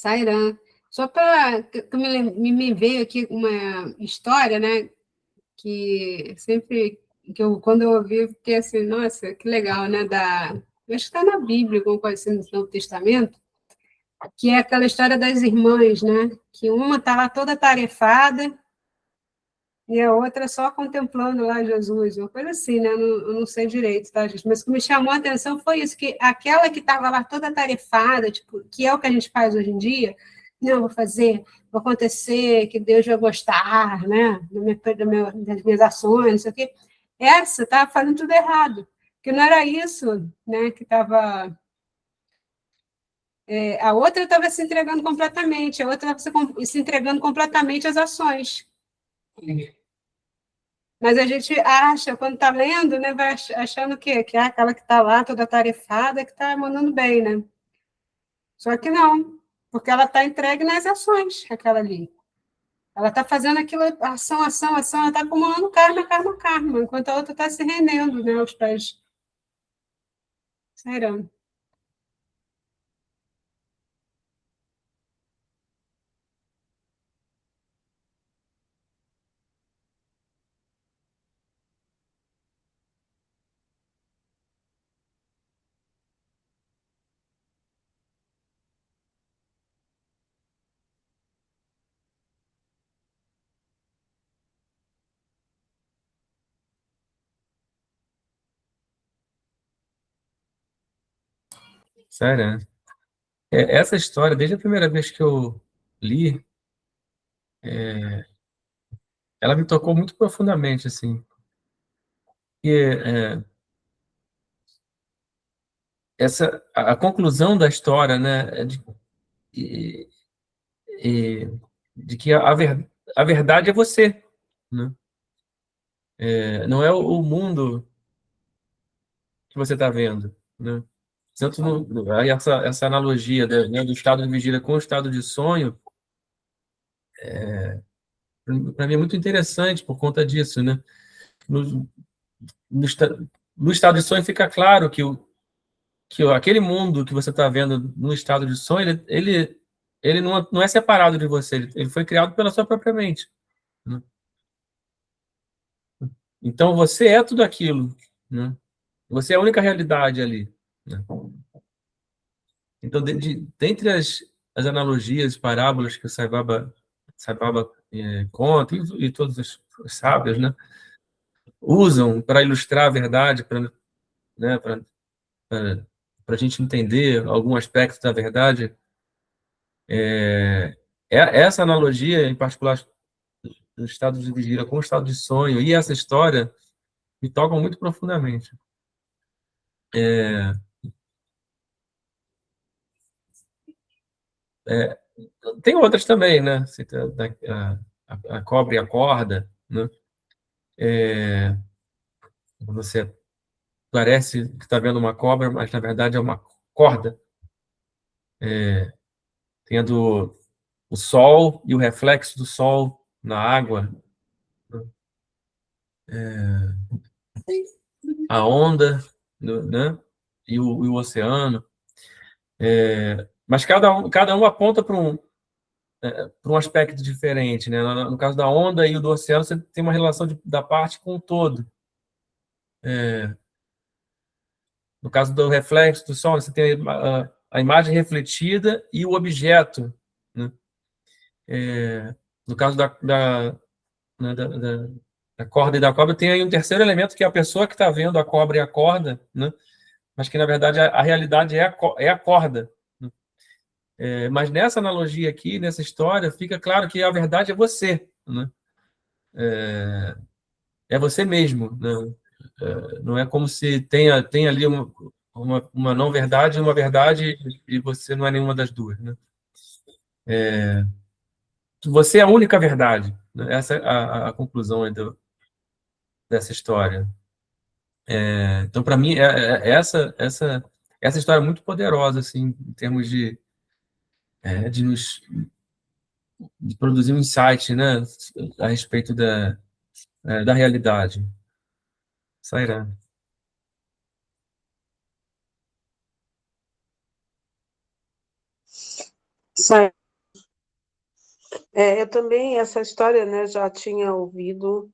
Sairan. Só para que me veio aqui uma história, né? Que sempre quando eu ouvi, eu fiquei assim, nossa, que legal, né? Eu acho que está na Bíblia, alguma coisa assim, no Novo Testamento, que é aquela história das irmãs, né? Que uma está lá toda tarefada e a outra só contemplando lá Jesus, uma coisa assim, né? Eu não sei direito, tá, gente? Mas o que me chamou a atenção foi isso, que aquela que estava lá toda tarefada, tipo, que é o que a gente faz hoje em dia, não, vou fazer, vou acontecer, que Deus vai gostar, né? Das minhas ações, não sei o quê. Essa estava fazendo tudo errado, que não era isso, né? Que estava... a outra estava se entregando completamente, a outra estava se entregando completamente às ações. Mas a gente acha, quando está lendo, né, vai achando que é aquela que está lá, toda tarefada, que está mandando bem, né? Só que não, porque ela está entregue nas ações, aquela ali. Ela está fazendo aquilo, ação, ação, ação, ela está acumulando karma, karma, karma, enquanto a outra está se rendendo, né, aos pés. Sério. Sério, né? Essa história, desde a primeira vez que eu li, ela me tocou muito profundamente, assim. E, a conclusão da história, né, e- de que a verdade é você, né? Não é o mundo que você está vendo, né? Tanto aí essa analogia, né, do estado de vigília com o estado de sonho, para mim é muito interessante por conta disso, né? No, no, esta- no estado de sonho fica claro que aquele mundo que você está vendo no estado de sonho, ele não é separado de você, ele foi criado pela sua própria mente, né? Então você é tudo aquilo, né? Você é a única realidade ali, né? Então, dentre as analogias, parábolas que o Sai Baba conta, e todos os sábios, né, usam para ilustrar a verdade, né, para a gente entender algum aspecto da verdade, essa analogia, em particular, do estado de vigília com o estado de sonho, e essa história, me tocam muito profundamente. Tem outras também, né? A cobra e a corda, né? Você parece que está vendo uma cobra, mas na verdade é uma corda. Tendo o sol e o reflexo do sol na água, a onda, né? E o oceano. Mas cada um aponta para um aspecto diferente, né? No caso da onda e o do oceano, você tem uma relação da parte com o todo. No caso do reflexo do sol, você tem a imagem refletida e o objeto, né? No caso né, da corda e da cobra, tem aí um terceiro elemento, que é a pessoa que está vendo a cobra e a corda, né? Mas que, na verdade, a realidade é a corda, né? Mas nessa analogia aqui, nessa história, fica claro que a verdade é você, né? É você mesmo, né? Não é como se tem ali uma não verdade e uma verdade, e você não é nenhuma das duas, né? Você é a única verdade, né? Essa é a conclusão aí dessa história. Então, para mim, essa história é muito poderosa, assim, em termos de produzir um insight, né, a respeito da realidade. Sairá. Sai. Eu também, essa história, né, já tinha ouvido,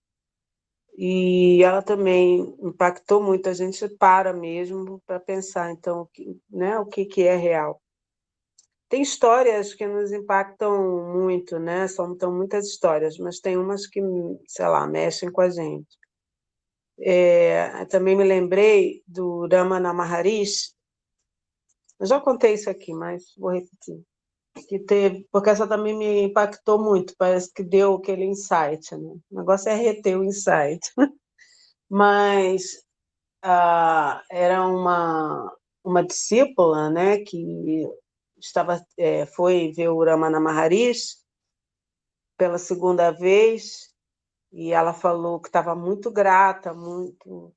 e ela também impactou muito. A gente para mesmo para pensar, então, né, o que é real. Tem histórias que nos impactam muito, né? São muitas histórias, mas tem umas que, sei lá, mexem com a gente. Também me lembrei do Ramana Maharishi. Eu já contei isso aqui, mas vou repetir. Que teve, porque essa também me impactou muito, parece que deu aquele insight, né? O negócio é reter o insight. Mas era uma discípula, né, que foi ver o Ramana Maharishi pela segunda vez, e ela falou que estava muito grata, muito,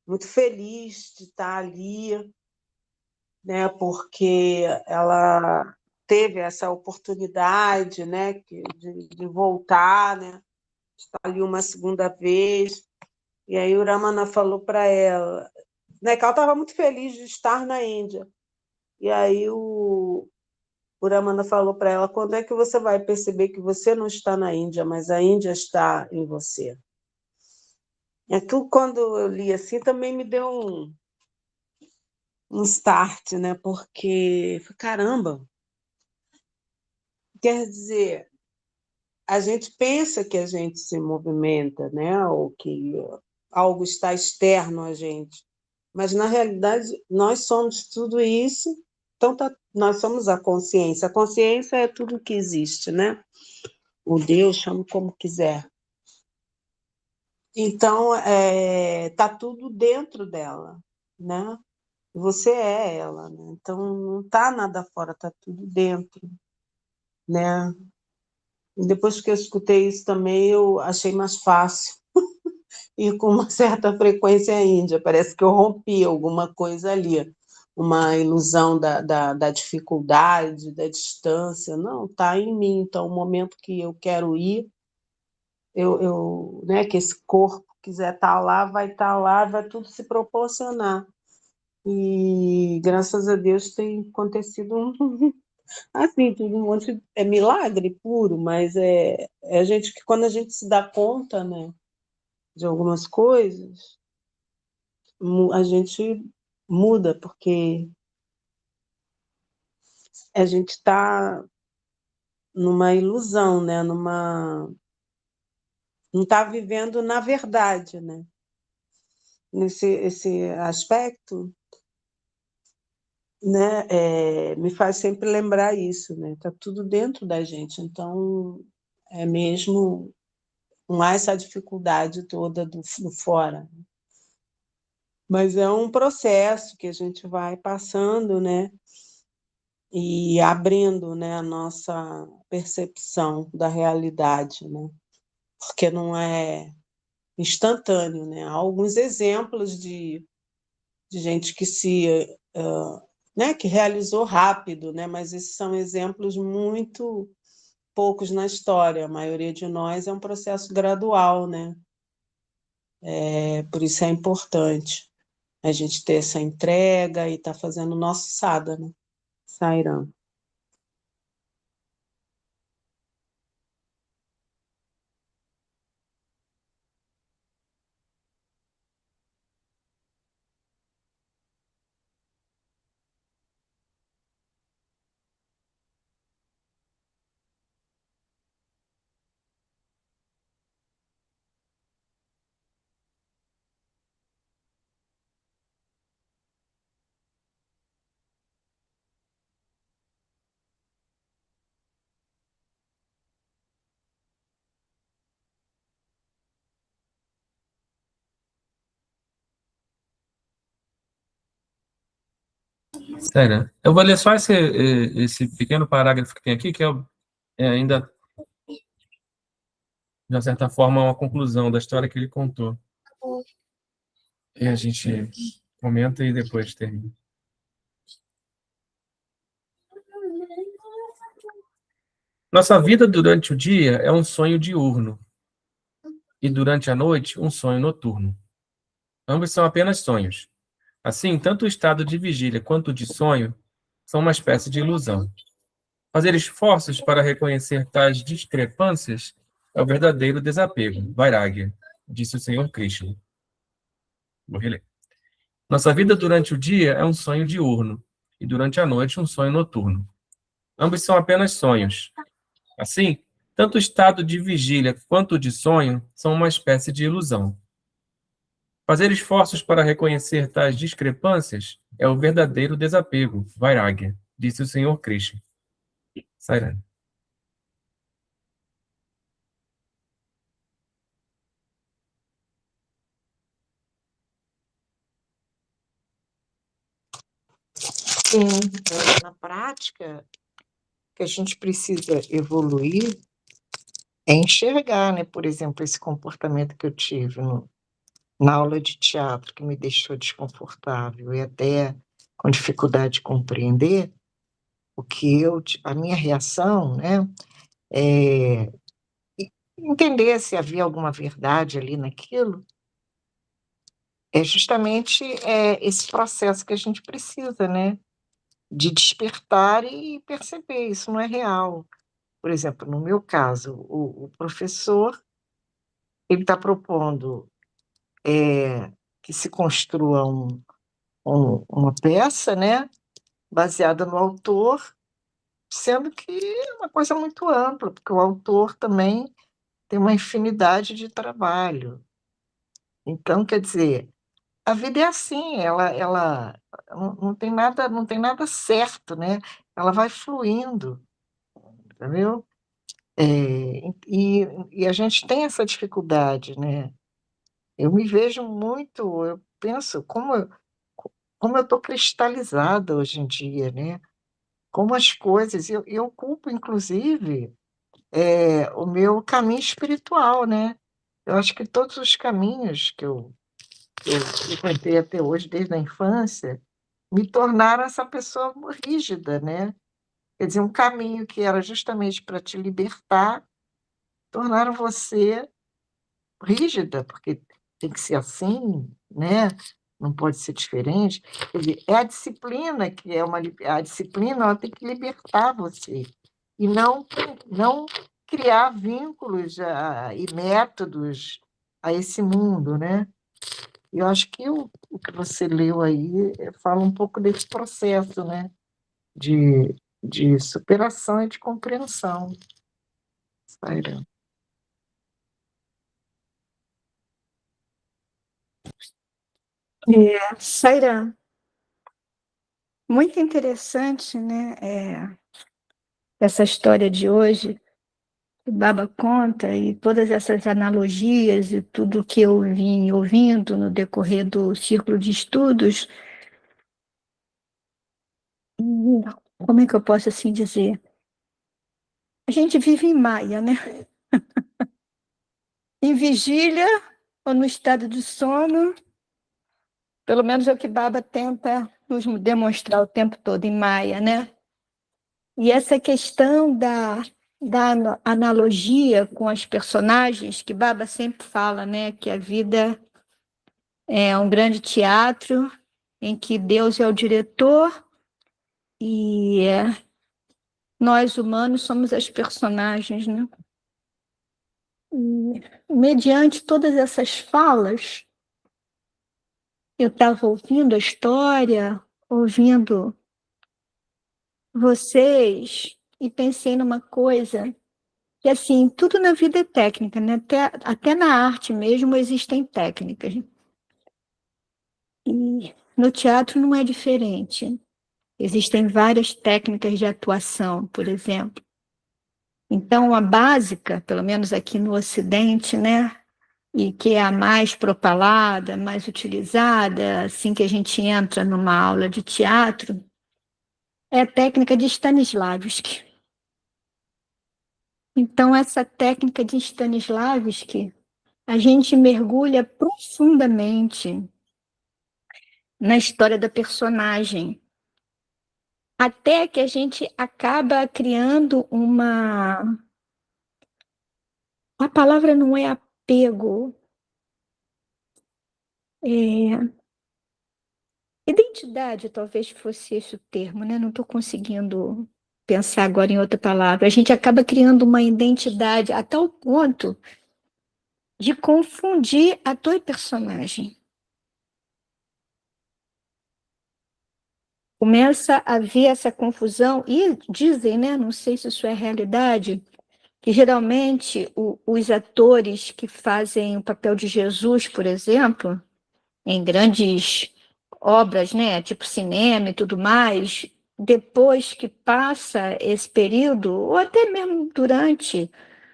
muito feliz de estar ali, né, porque ela teve essa oportunidade, né, de voltar, né, estar ali uma segunda vez. E aí o Ramana falou para ela, né, que ela estava muito feliz de estar na Índia. E aí o Ramana falou para ela, quando é que você vai perceber que você não está na Índia, mas a Índia está em você? Aquilo, quando eu li assim, também me deu um start, né? Porque, caramba, quer dizer, a gente pensa que a gente se movimenta, né? Ou que algo está externo a gente, mas na realidade nós somos tudo isso. Então nós somos a consciência. A consciência é tudo que existe, né? O Deus, chame como quiser. Então tá tudo dentro dela, né? Você é ela, né? Então não está nada fora, está tudo dentro, né? E depois que eu escutei isso também, eu achei mais fácil ir com uma certa frequência à Índia. Parece que eu rompi alguma coisa ali, uma ilusão da dificuldade, da distância. Não, está em mim. Então, o momento que eu quero ir, né, que esse corpo quiser estar lá, vai tudo se proporcionar. E, graças a Deus, tem acontecido assim, tudo um monte é milagre puro, mas a gente que quando a gente se dá conta, né, de algumas coisas, a gente muda, porque a gente está numa ilusão, né, não está vivendo na verdade, né? Nesse esse aspecto, né, me faz sempre lembrar isso, né? Tá tudo dentro da gente, então é mesmo não há essa dificuldade toda do fora. Mas é um processo que a gente vai passando, né? E abrindo, né, a nossa percepção da realidade, né? Porque não é instantâneo, né? Há alguns exemplos de gente que né, que realizou rápido, né? Mas esses são exemplos muito poucos na história. A maioria de nós é um processo gradual, né? Por isso é importante a gente ter essa entrega e estar fazendo o nosso sadhana, Sairam. Sério, eu vou ler só esse pequeno parágrafo que tem aqui, que ainda, de uma certa forma, uma conclusão da história que ele contou. E a gente comenta e depois termina. Nossa vida durante o dia é um sonho diurno, e durante a noite, um sonho noturno. Ambos são apenas sonhos. Assim, tanto o estado de vigília quanto o de sonho são uma espécie de ilusão. Fazer esforços para reconhecer tais discrepâncias é o verdadeiro desapego, vairagya, disse o Senhor Krishna. Vou reler. Nossa vida durante o dia é um sonho diurno e durante a noite um sonho noturno. Ambos são apenas sonhos. Assim, tanto o estado de vigília quanto o de sonho são uma espécie de ilusão. Fazer esforços para reconhecer tais discrepâncias é o verdadeiro desapego, vairagya, disse o Senhor Krishna. Sairana. Sim, na prática, o que a gente precisa evoluir é enxergar, né? Por exemplo, esse comportamento que eu tive na aula de teatro, que me deixou desconfortável e até com dificuldade de compreender o que a minha reação, né? É entender se havia alguma verdade ali naquilo, é justamente esse processo que a gente precisa, né? De despertar e perceber, isso não é real. Por exemplo, no meu caso, o professor ele está propondo que se construa uma peça, né, baseada no autor, sendo que é uma coisa muito ampla, porque o autor também tem uma infinidade de trabalho. Então, quer dizer, a vida é assim, ela não tem nada certo, né? Ela vai fluindo, entendeu? E a gente tem essa dificuldade, né? Eu me vejo muito, eu penso como eu estou cristalizada hoje em dia, né? Como as coisas, eu culpo, inclusive, o meu caminho espiritual, né? Eu acho que todos os caminhos que eu frequentei até hoje, desde a infância, me tornaram essa pessoa rígida, né? Quer dizer, um caminho que era justamente para te libertar, tornaram você rígida, porque tem que ser assim, né? Não pode ser diferente. Quer dizer, é a disciplina que a disciplina, ela tem que libertar você e não criar vínculos e métodos a esse mundo, né? E eu acho que o que você leu aí fala um pouco desse processo, né? De superação e de compreensão, Saira. Saira, muito interessante, né? Essa história de hoje, que o Baba conta, e todas essas analogias e tudo que eu vim ouvindo no decorrer do círculo de estudos. Como é que eu posso assim dizer? A gente vive em Maia, né? Em vigília ou no estado de sono, pelo menos é o que Baba tenta nos demonstrar o tempo todo em Maia, né? E essa questão da analogia com as personagens, que Baba sempre fala, né? Que a vida é um grande teatro em que Deus é o diretor e nós, humanos, somos as personagens, né? E, mediante todas essas falas, eu estava ouvindo a história, ouvindo vocês, e pensei numa coisa, que assim, tudo na vida é técnica, né? Até na arte mesmo existem técnicas. E no teatro não é diferente. Existem várias técnicas de atuação, por exemplo. Então, a básica, pelo menos aqui no Ocidente, né? E que é a mais propalada, mais utilizada, assim que a gente entra numa aula de teatro, é a técnica de Stanislavski. Então, essa técnica de Stanislavski, a gente mergulha profundamente na história da personagem, até que a gente acaba criando uma... A palavra não é apego, identidade talvez fosse esse o termo, né? Não estou conseguindo pensar agora em outra palavra, a gente acaba criando uma identidade a tal ponto de confundir ator e personagem. Começa a haver essa confusão, e dizem, né, não sei se isso é realidade, que geralmente os atores que fazem o papel de Jesus, por exemplo, em grandes obras, né, tipo cinema e tudo mais, depois que passa esse período, ou até mesmo durante,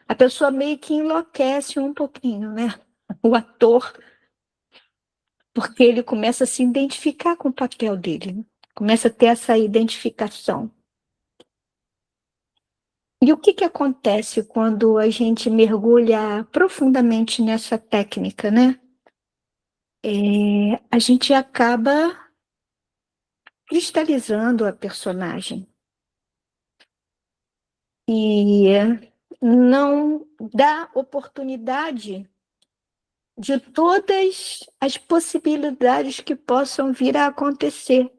a pessoa meio que enlouquece um pouquinho, né? O ator, porque ele começa a se identificar com o papel dele, começa a ter essa identificação. E o que que acontece quando a gente mergulha profundamente nessa técnica, né? A gente acaba cristalizando a personagem e não dá oportunidade de todas as possibilidades que possam vir a acontecer,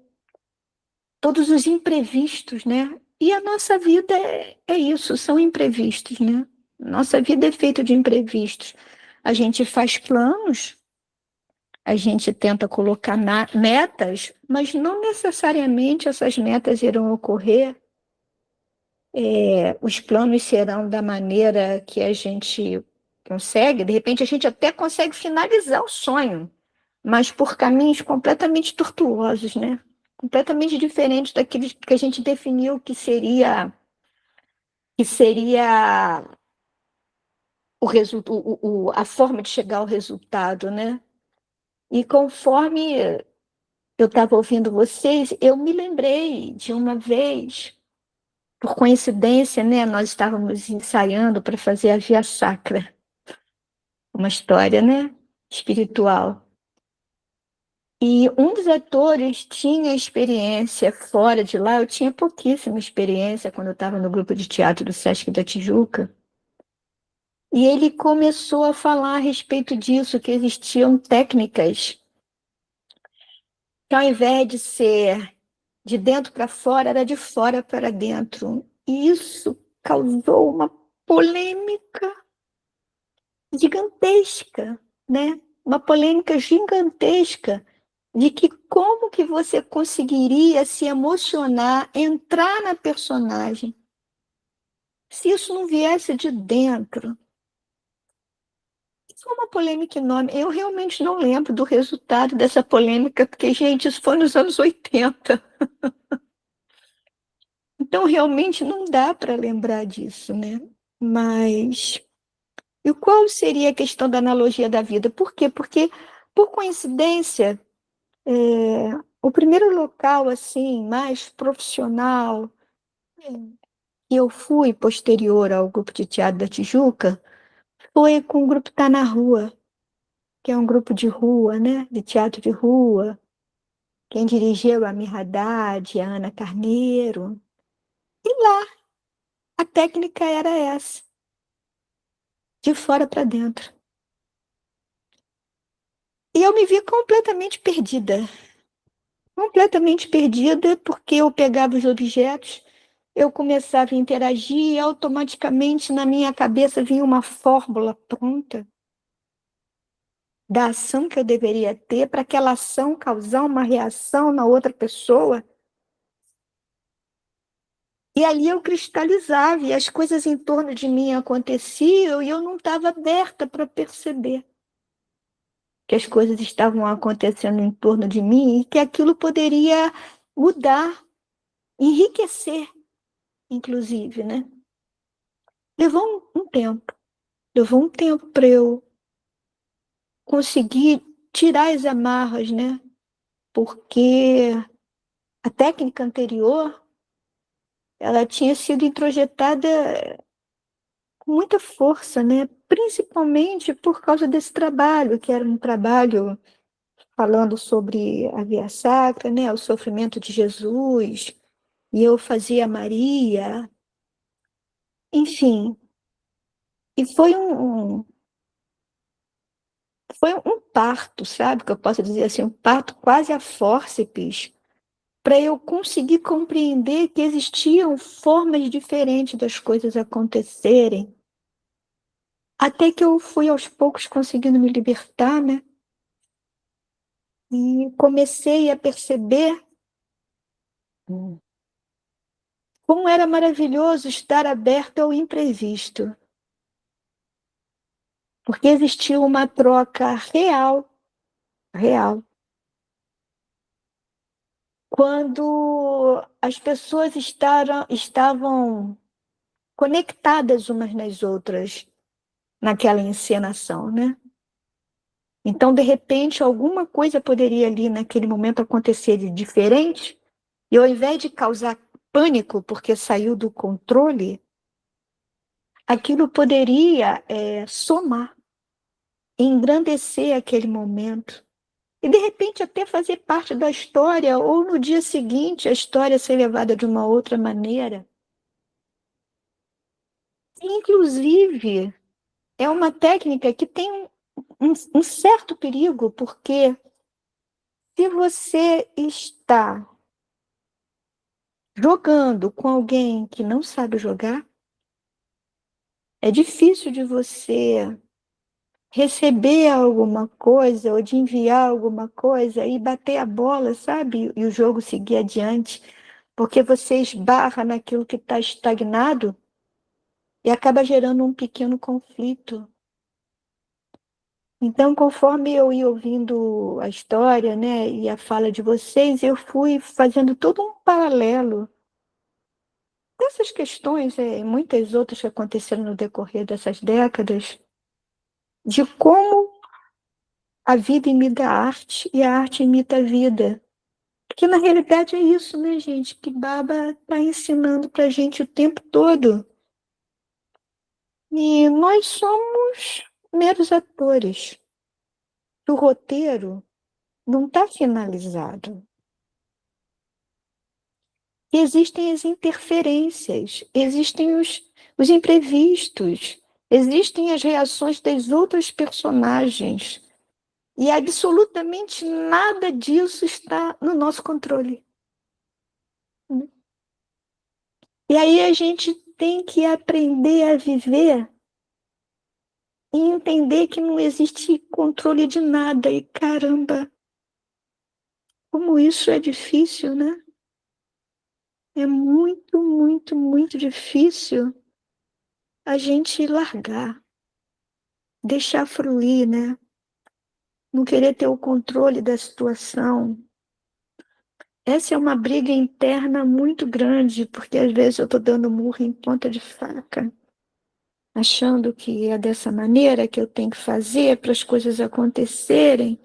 todos os imprevistos, né? E a nossa vida é isso, são imprevistos, né? Nossa vida é feita de imprevistos. A gente faz planos, a gente tenta colocar metas, mas não necessariamente essas metas irão ocorrer. Os planos serão da maneira que a gente consegue, de repente a gente até consegue finalizar o sonho, mas por caminhos completamente tortuosos, né? Completamente diferentes daqueles que a gente definiu que seria a forma de chegar ao resultado, né? E conforme eu estava ouvindo vocês, eu me lembrei de uma vez, por coincidência, né? Nós estávamos ensaiando para fazer a Via Sacra, uma história, né? Espiritual. E um dos atores tinha experiência fora de lá, eu tinha pouquíssima experiência quando eu estava no grupo de teatro do Sesc da Tijuca. E ele começou a falar a respeito disso, que existiam técnicas que, ao invés de ser de dentro para fora, era de fora para dentro. E isso causou uma polêmica gigantesca, né? Uma polêmica gigantesca de que como que você conseguiria se emocionar, entrar na personagem, se isso não viesse de dentro. Isso é uma polêmica enorme. Eu realmente não lembro do resultado dessa polêmica, porque, gente, isso foi nos anos 80. Então, realmente não dá para lembrar disso, né? Mas, e qual seria a questão da analogia da vida? Por quê? Porque, por coincidência, o primeiro local, assim, mais profissional que eu fui posterior ao grupo de teatro da Tijuca foi com o grupo Tá na Rua, que é um grupo de rua, né? De teatro de rua. Quem dirigiu a Mir Haddad, a Ana Carneiro. E lá a técnica era essa, de fora para dentro. E eu me vi completamente perdida, porque eu pegava os objetos, eu começava a interagir e automaticamente na minha cabeça vinha uma fórmula pronta da ação que eu deveria ter para aquela ação causar uma reação na outra pessoa. E ali eu cristalizava, e as coisas em torno de mim aconteciam, e eu não estava aberta para perceber que as coisas estavam acontecendo em torno de mim e que aquilo poderia mudar, enriquecer, inclusive, né? Levou um tempo para eu conseguir tirar as amarras, né? Porque a técnica anterior, ela tinha sido introjetada com muita força, né? Principalmente por causa desse trabalho, que era um trabalho falando sobre a Via Sacra, né? O sofrimento de Jesus, e eu fazia Maria, enfim. E foi um parto, sabe? Que eu posso dizer assim, um parto quase a fórceps, para eu conseguir compreender que existiam formas diferentes das coisas acontecerem. Até que eu fui aos poucos conseguindo me libertar, né? E comecei a perceber como era maravilhoso estar aberto ao imprevisto. Porque existia uma troca real, real. Quando as pessoas estavam conectadas umas nas outras naquela encenação, né? Então, de repente, alguma coisa poderia ali naquele momento acontecer de diferente, e ao invés de causar pânico porque saiu do controle, aquilo poderia somar, engrandecer aquele momento. E, de repente, até fazer parte da história, ou no dia seguinte a história ser levada de uma outra maneira. Inclusive, é uma técnica que tem um certo perigo, porque se você está jogando com alguém que não sabe jogar, é difícil de você receber alguma coisa ou de enviar alguma coisa e bater a bola, sabe? E o jogo seguir adiante, porque você esbarra naquilo que está estagnado e acaba gerando um pequeno conflito. Então, conforme eu ia ouvindo a história, né, e a fala de vocês, eu fui fazendo todo um paralelo dessas questões, e muitas outras que aconteceram no decorrer dessas décadas, de como a vida imita a arte e a arte imita a vida. Porque, na realidade, é isso, né, gente, que Baba está ensinando para a gente o tempo todo. E nós somos meros atores. O roteiro não está finalizado. E existem as interferências, existem os imprevistos, existem as reações das outras personagens. E absolutamente nada disso está no nosso controle. E aí a gente tem que aprender a viver e entender que não existe controle de nada. E caramba, como isso é difícil, né? É muito, muito, muito difícil a gente largar, deixar fluir, né? Não querer ter o controle da situação. Essa é uma briga interna muito grande, porque às vezes eu estou dando murro em ponta de faca, achando que é dessa maneira que eu tenho que fazer para as coisas acontecerem,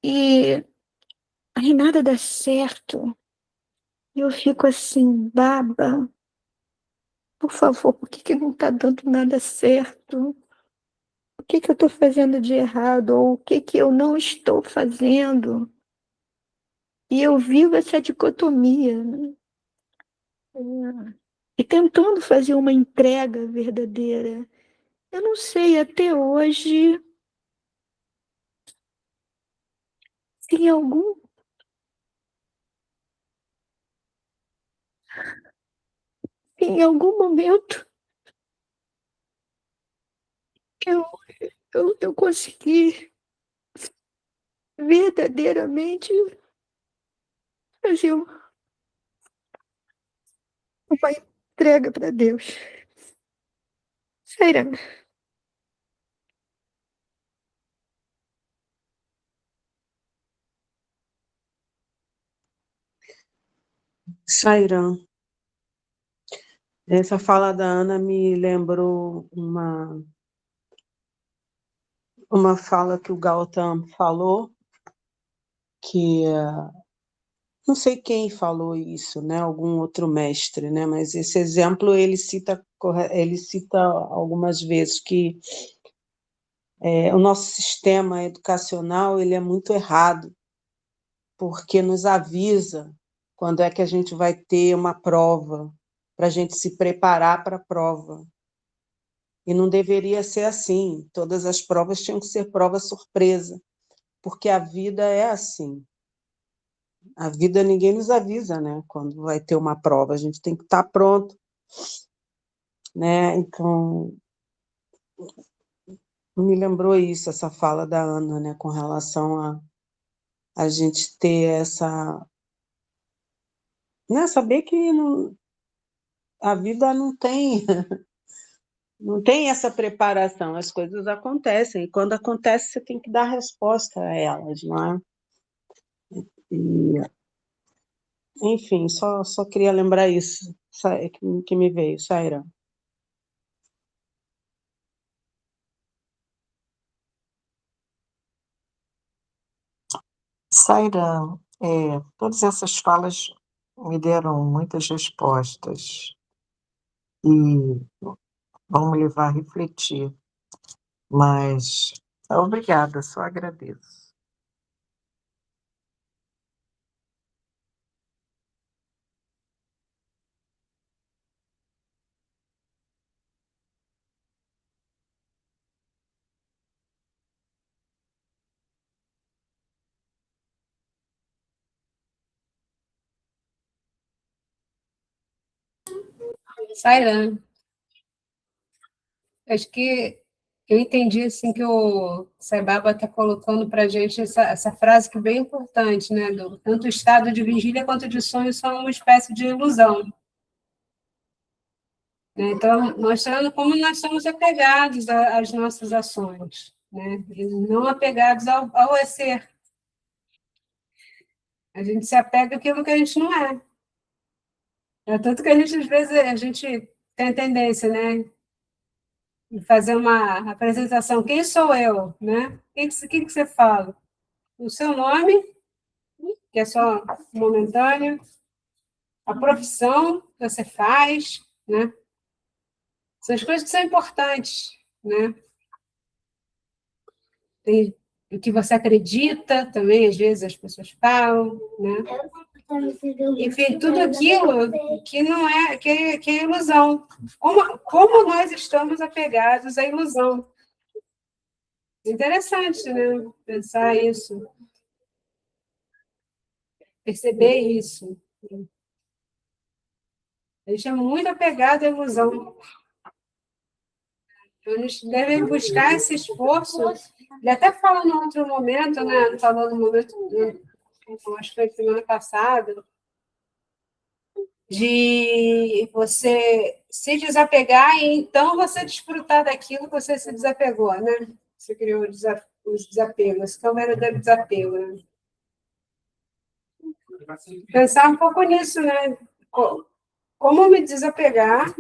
e aí nada dá certo. E eu fico assim, Baba, por favor, por que não está dando nada certo? O que eu estou fazendo de errado? Ou o que eu não estou fazendo? E eu vivo essa dicotomia, né? E tentando fazer uma entrega verdadeira. Eu não sei até hoje se em algum momento eu, eu consegui verdadeiramente fazer uma entrega para Deus. Sério. Chayran, essa fala da Ana me lembrou uma fala que o Gautam falou, que não sei quem falou isso, né? Algum outro mestre, né? Mas esse exemplo ele cita algumas vezes que o nosso sistema educacional ele é muito errado, porque nos avisa quando é que a gente vai ter uma prova, para a gente se preparar para a prova. E não deveria ser assim. Todas as provas tinham que ser prova surpresa, porque a vida é assim. A vida ninguém nos avisa, né? Quando vai ter uma prova, a gente tem que estar pronto, né? Então, me lembrou isso, essa fala da Ana, né? Com relação a gente ter essa... Né? Saber que a vida não tem essa preparação, as coisas acontecem, e quando acontece, você tem que dar resposta a elas, não é? E, enfim, só queria lembrar isso que me veio, Saira. Saira, todas essas falas me deram muitas respostas e vão me levar a refletir, mas obrigada, só agradeço. Sayran, acho que eu entendi assim que o Sai Baba está colocando para a gente essa frase que é bem importante, né? Tanto o estado de vigília quanto de sonho são uma espécie de ilusão. Né? Então, mostrando como nós somos apegados às nossas ações, né? E não apegados ao ser. A gente se apega àquilo que a gente não é. Tanto que a gente, às vezes, a gente tem a tendência, né? De fazer uma apresentação. Quem sou eu? Né? O que você fala? O seu nome, que é só momentâneo, a profissão que você faz, né? São as coisas que são importantes, né? Tem o que você acredita também, às vezes as pessoas falam, né? Enfim, tudo aquilo que não é, que é ilusão. Como nós estamos apegados à ilusão. Interessante, né? Pensar isso, perceber isso. A gente é muito apegado à ilusão. Então, a gente deve buscar esse esforço. Ele até fala no outro momento, né? Falou no momento, acho que foi semana passada, de você se desapegar e então você desfrutar daquilo que você se desapegou, né? Você criou os desapegos, que é o verdadeiro desapego, né? Pensar um pouco nisso, né? Como me desapegar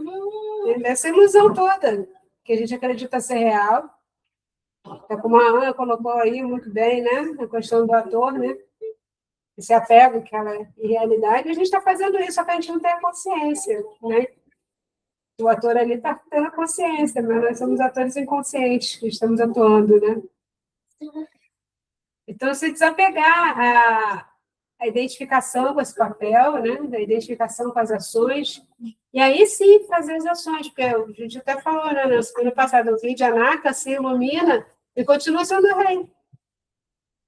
dessa ilusão toda, que a gente acredita ser real. É como a Ana colocou aí muito bem, né? A questão do ator, né? Esse apego que ela é irrealidade, a gente está fazendo isso, só que a gente não tem a consciência, né? O ator ali está tendo a consciência, mas nós somos atores inconscientes que estamos atuando, né? Então, se desapegar a identificação com esse papel, né? Da identificação com as ações, e aí sim fazer as ações, porque a gente até falou, né? Na semana passada, o vídeo Anaka se ilumina e continua sendo rei.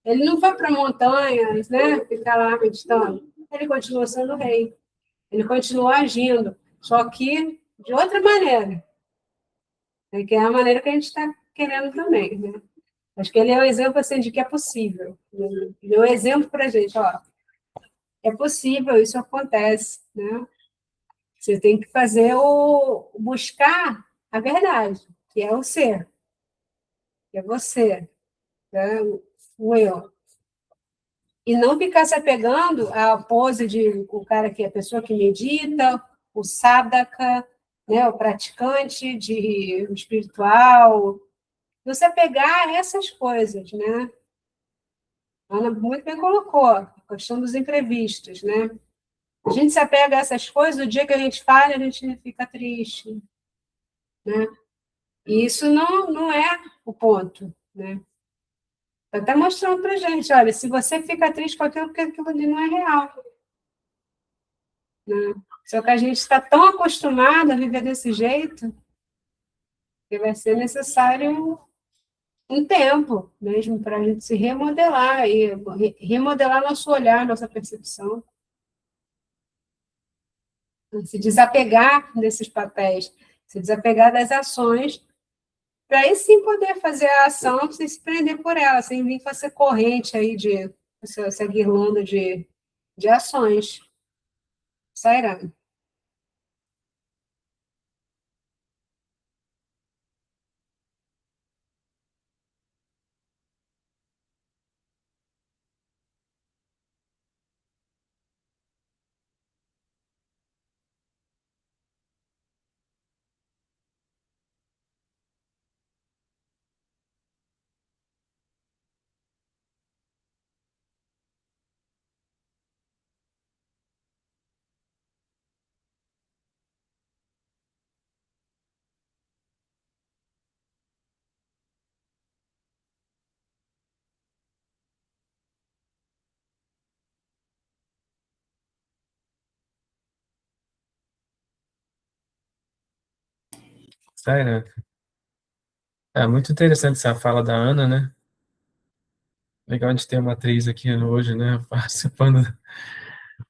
Ele não foi para montanhas, né? Ficar lá meditando. Ele continua sendo rei. Ele continua agindo, só que de outra maneira, né? Que é a maneira que a gente está querendo também, né? Acho que ele é um exemplo assim, de que é possível. Né? Ele é um exemplo para a gente, ó. É possível, isso acontece, né? Você tem que fazer buscar a verdade, que é o ser, que é você, né? O eu. E não ficar se apegando à pose de o cara que é a pessoa que medita, o sadhaka, né? O praticante de o espiritual. Não se apegar a essas coisas, né? A Ana muito bem colocou, a questão dos imprevistos, né? A gente se apega a essas coisas, o dia que a gente falha, a gente fica triste, né? E isso não é o ponto, né? Está até mostrando para a gente, olha, se você fica triste com aquilo, porque aquilo ali não é real. Né? Só que a gente está tão acostumado a viver desse jeito que vai ser necessário um tempo mesmo para a gente se remodelar e remodelar nosso olhar, nossa percepção, se desapegar desses papéis, se desapegar das ações, para aí sim poder fazer a ação sem se prender por ela, sem vir com essa corrente aí de essa guirlanda de ações. Sairá. Sério. É muito interessante essa fala da Ana, né? Legal a gente ter uma atriz aqui hoje, né? Participando.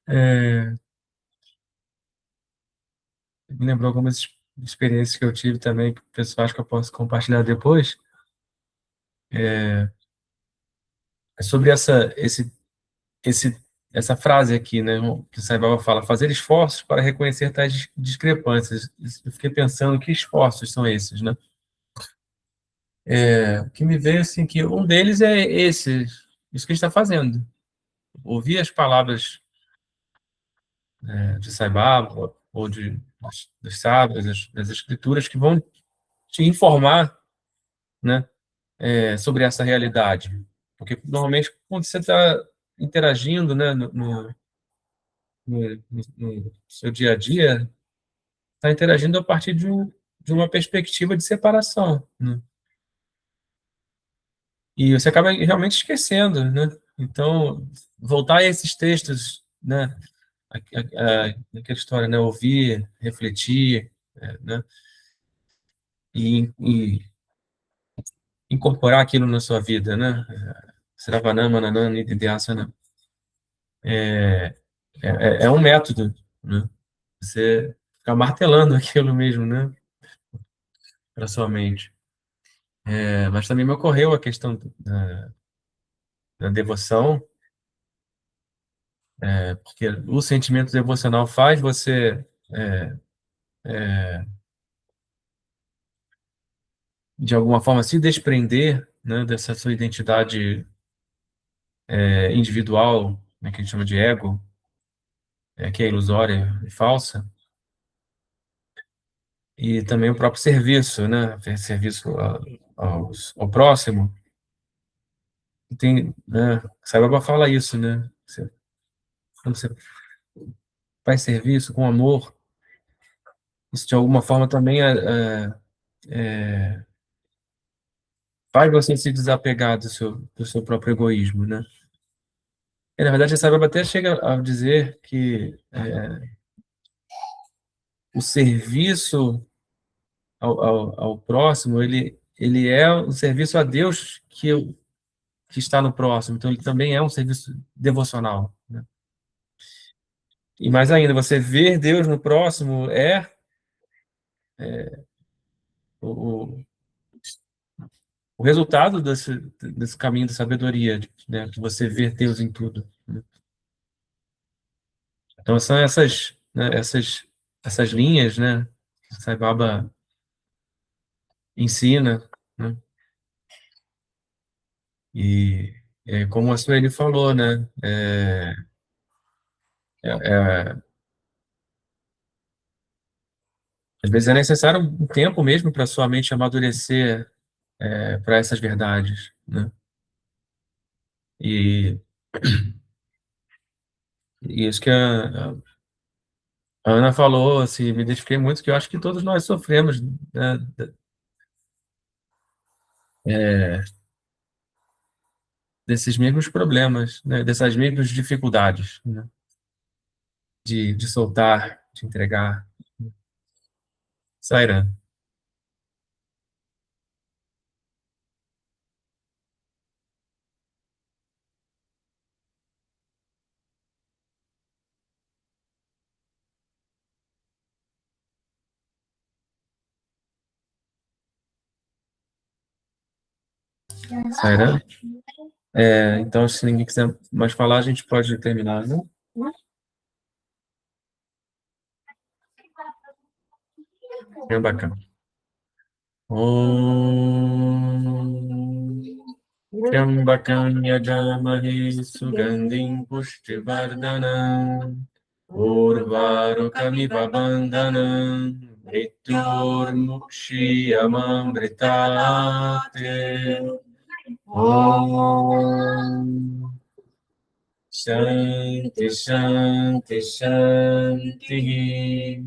É, me lembrou algumas experiências que eu tive também, que o pessoal acho que eu posso compartilhar depois. É sobre essa frase aqui, né? Que o Sai Baba fala: fazer esforços para reconhecer tais discrepâncias. Eu fiquei pensando, que esforços são esses, né? O que me veio, assim, que um deles é isso que a gente está fazendo. Ouvir as palavras de Sai Baba, ou dos sábios, das escrituras, que vão te informar, né, sobre essa realidade. Porque, normalmente, quando você está interagindo, né, no seu dia a dia, está interagindo a partir de uma perspectiva de separação, né? E você acaba realmente esquecendo, né? Então, voltar a esses textos, né? Aquela história, né? Ouvir, refletir, né? E incorporar aquilo na sua vida, né? Sravanama, Nanana, Nididhyasana. É um método, né? Você ficar martelando aquilo mesmo, né? Para sua mente. Mas também me ocorreu a questão da devoção, porque o sentimento devocional faz você, de alguma forma, se desprender, né, dessa sua identidade individual, né, que a gente chama de ego, que é ilusória e falsa, e também o próprio serviço, né, serviço ao próximo. Tem, né, Sai Baba fala isso, né, quando você faz serviço com amor, isso de alguma forma também faz você se desapegar do seu próprio egoísmo, né? E, na verdade, a Sai Baba até chega a dizer que o serviço ao próximo, ele é um serviço a Deus que está no próximo, então ele também é um serviço devocional, né? E mais ainda, você ver Deus no próximo o, o resultado desse caminho da sabedoria, né? Que você vê Deus em tudo, né? Então são essas linhas, né? Que Sai Baba ensina, né? E como a Sueli falou, né? É, às vezes é necessário um tempo mesmo para sua mente amadurecer para essas verdades, né? E, e isso que a Ana falou, assim, me identifiquei muito, que eu acho que todos nós sofremos, né, desses mesmos problemas, né, dessas mesmas dificuldades, né, de soltar, de entregar. Saira. Sairá? Então, se ninguém quiser mais falar, a gente pode terminar, né? É bacana. Om Trambakam Yajamahe Sugandhim Pushtivardhanam Urvarukamiva Bandhanam Mrityurmukshiyamamritate Om Shanti Shanti Shanti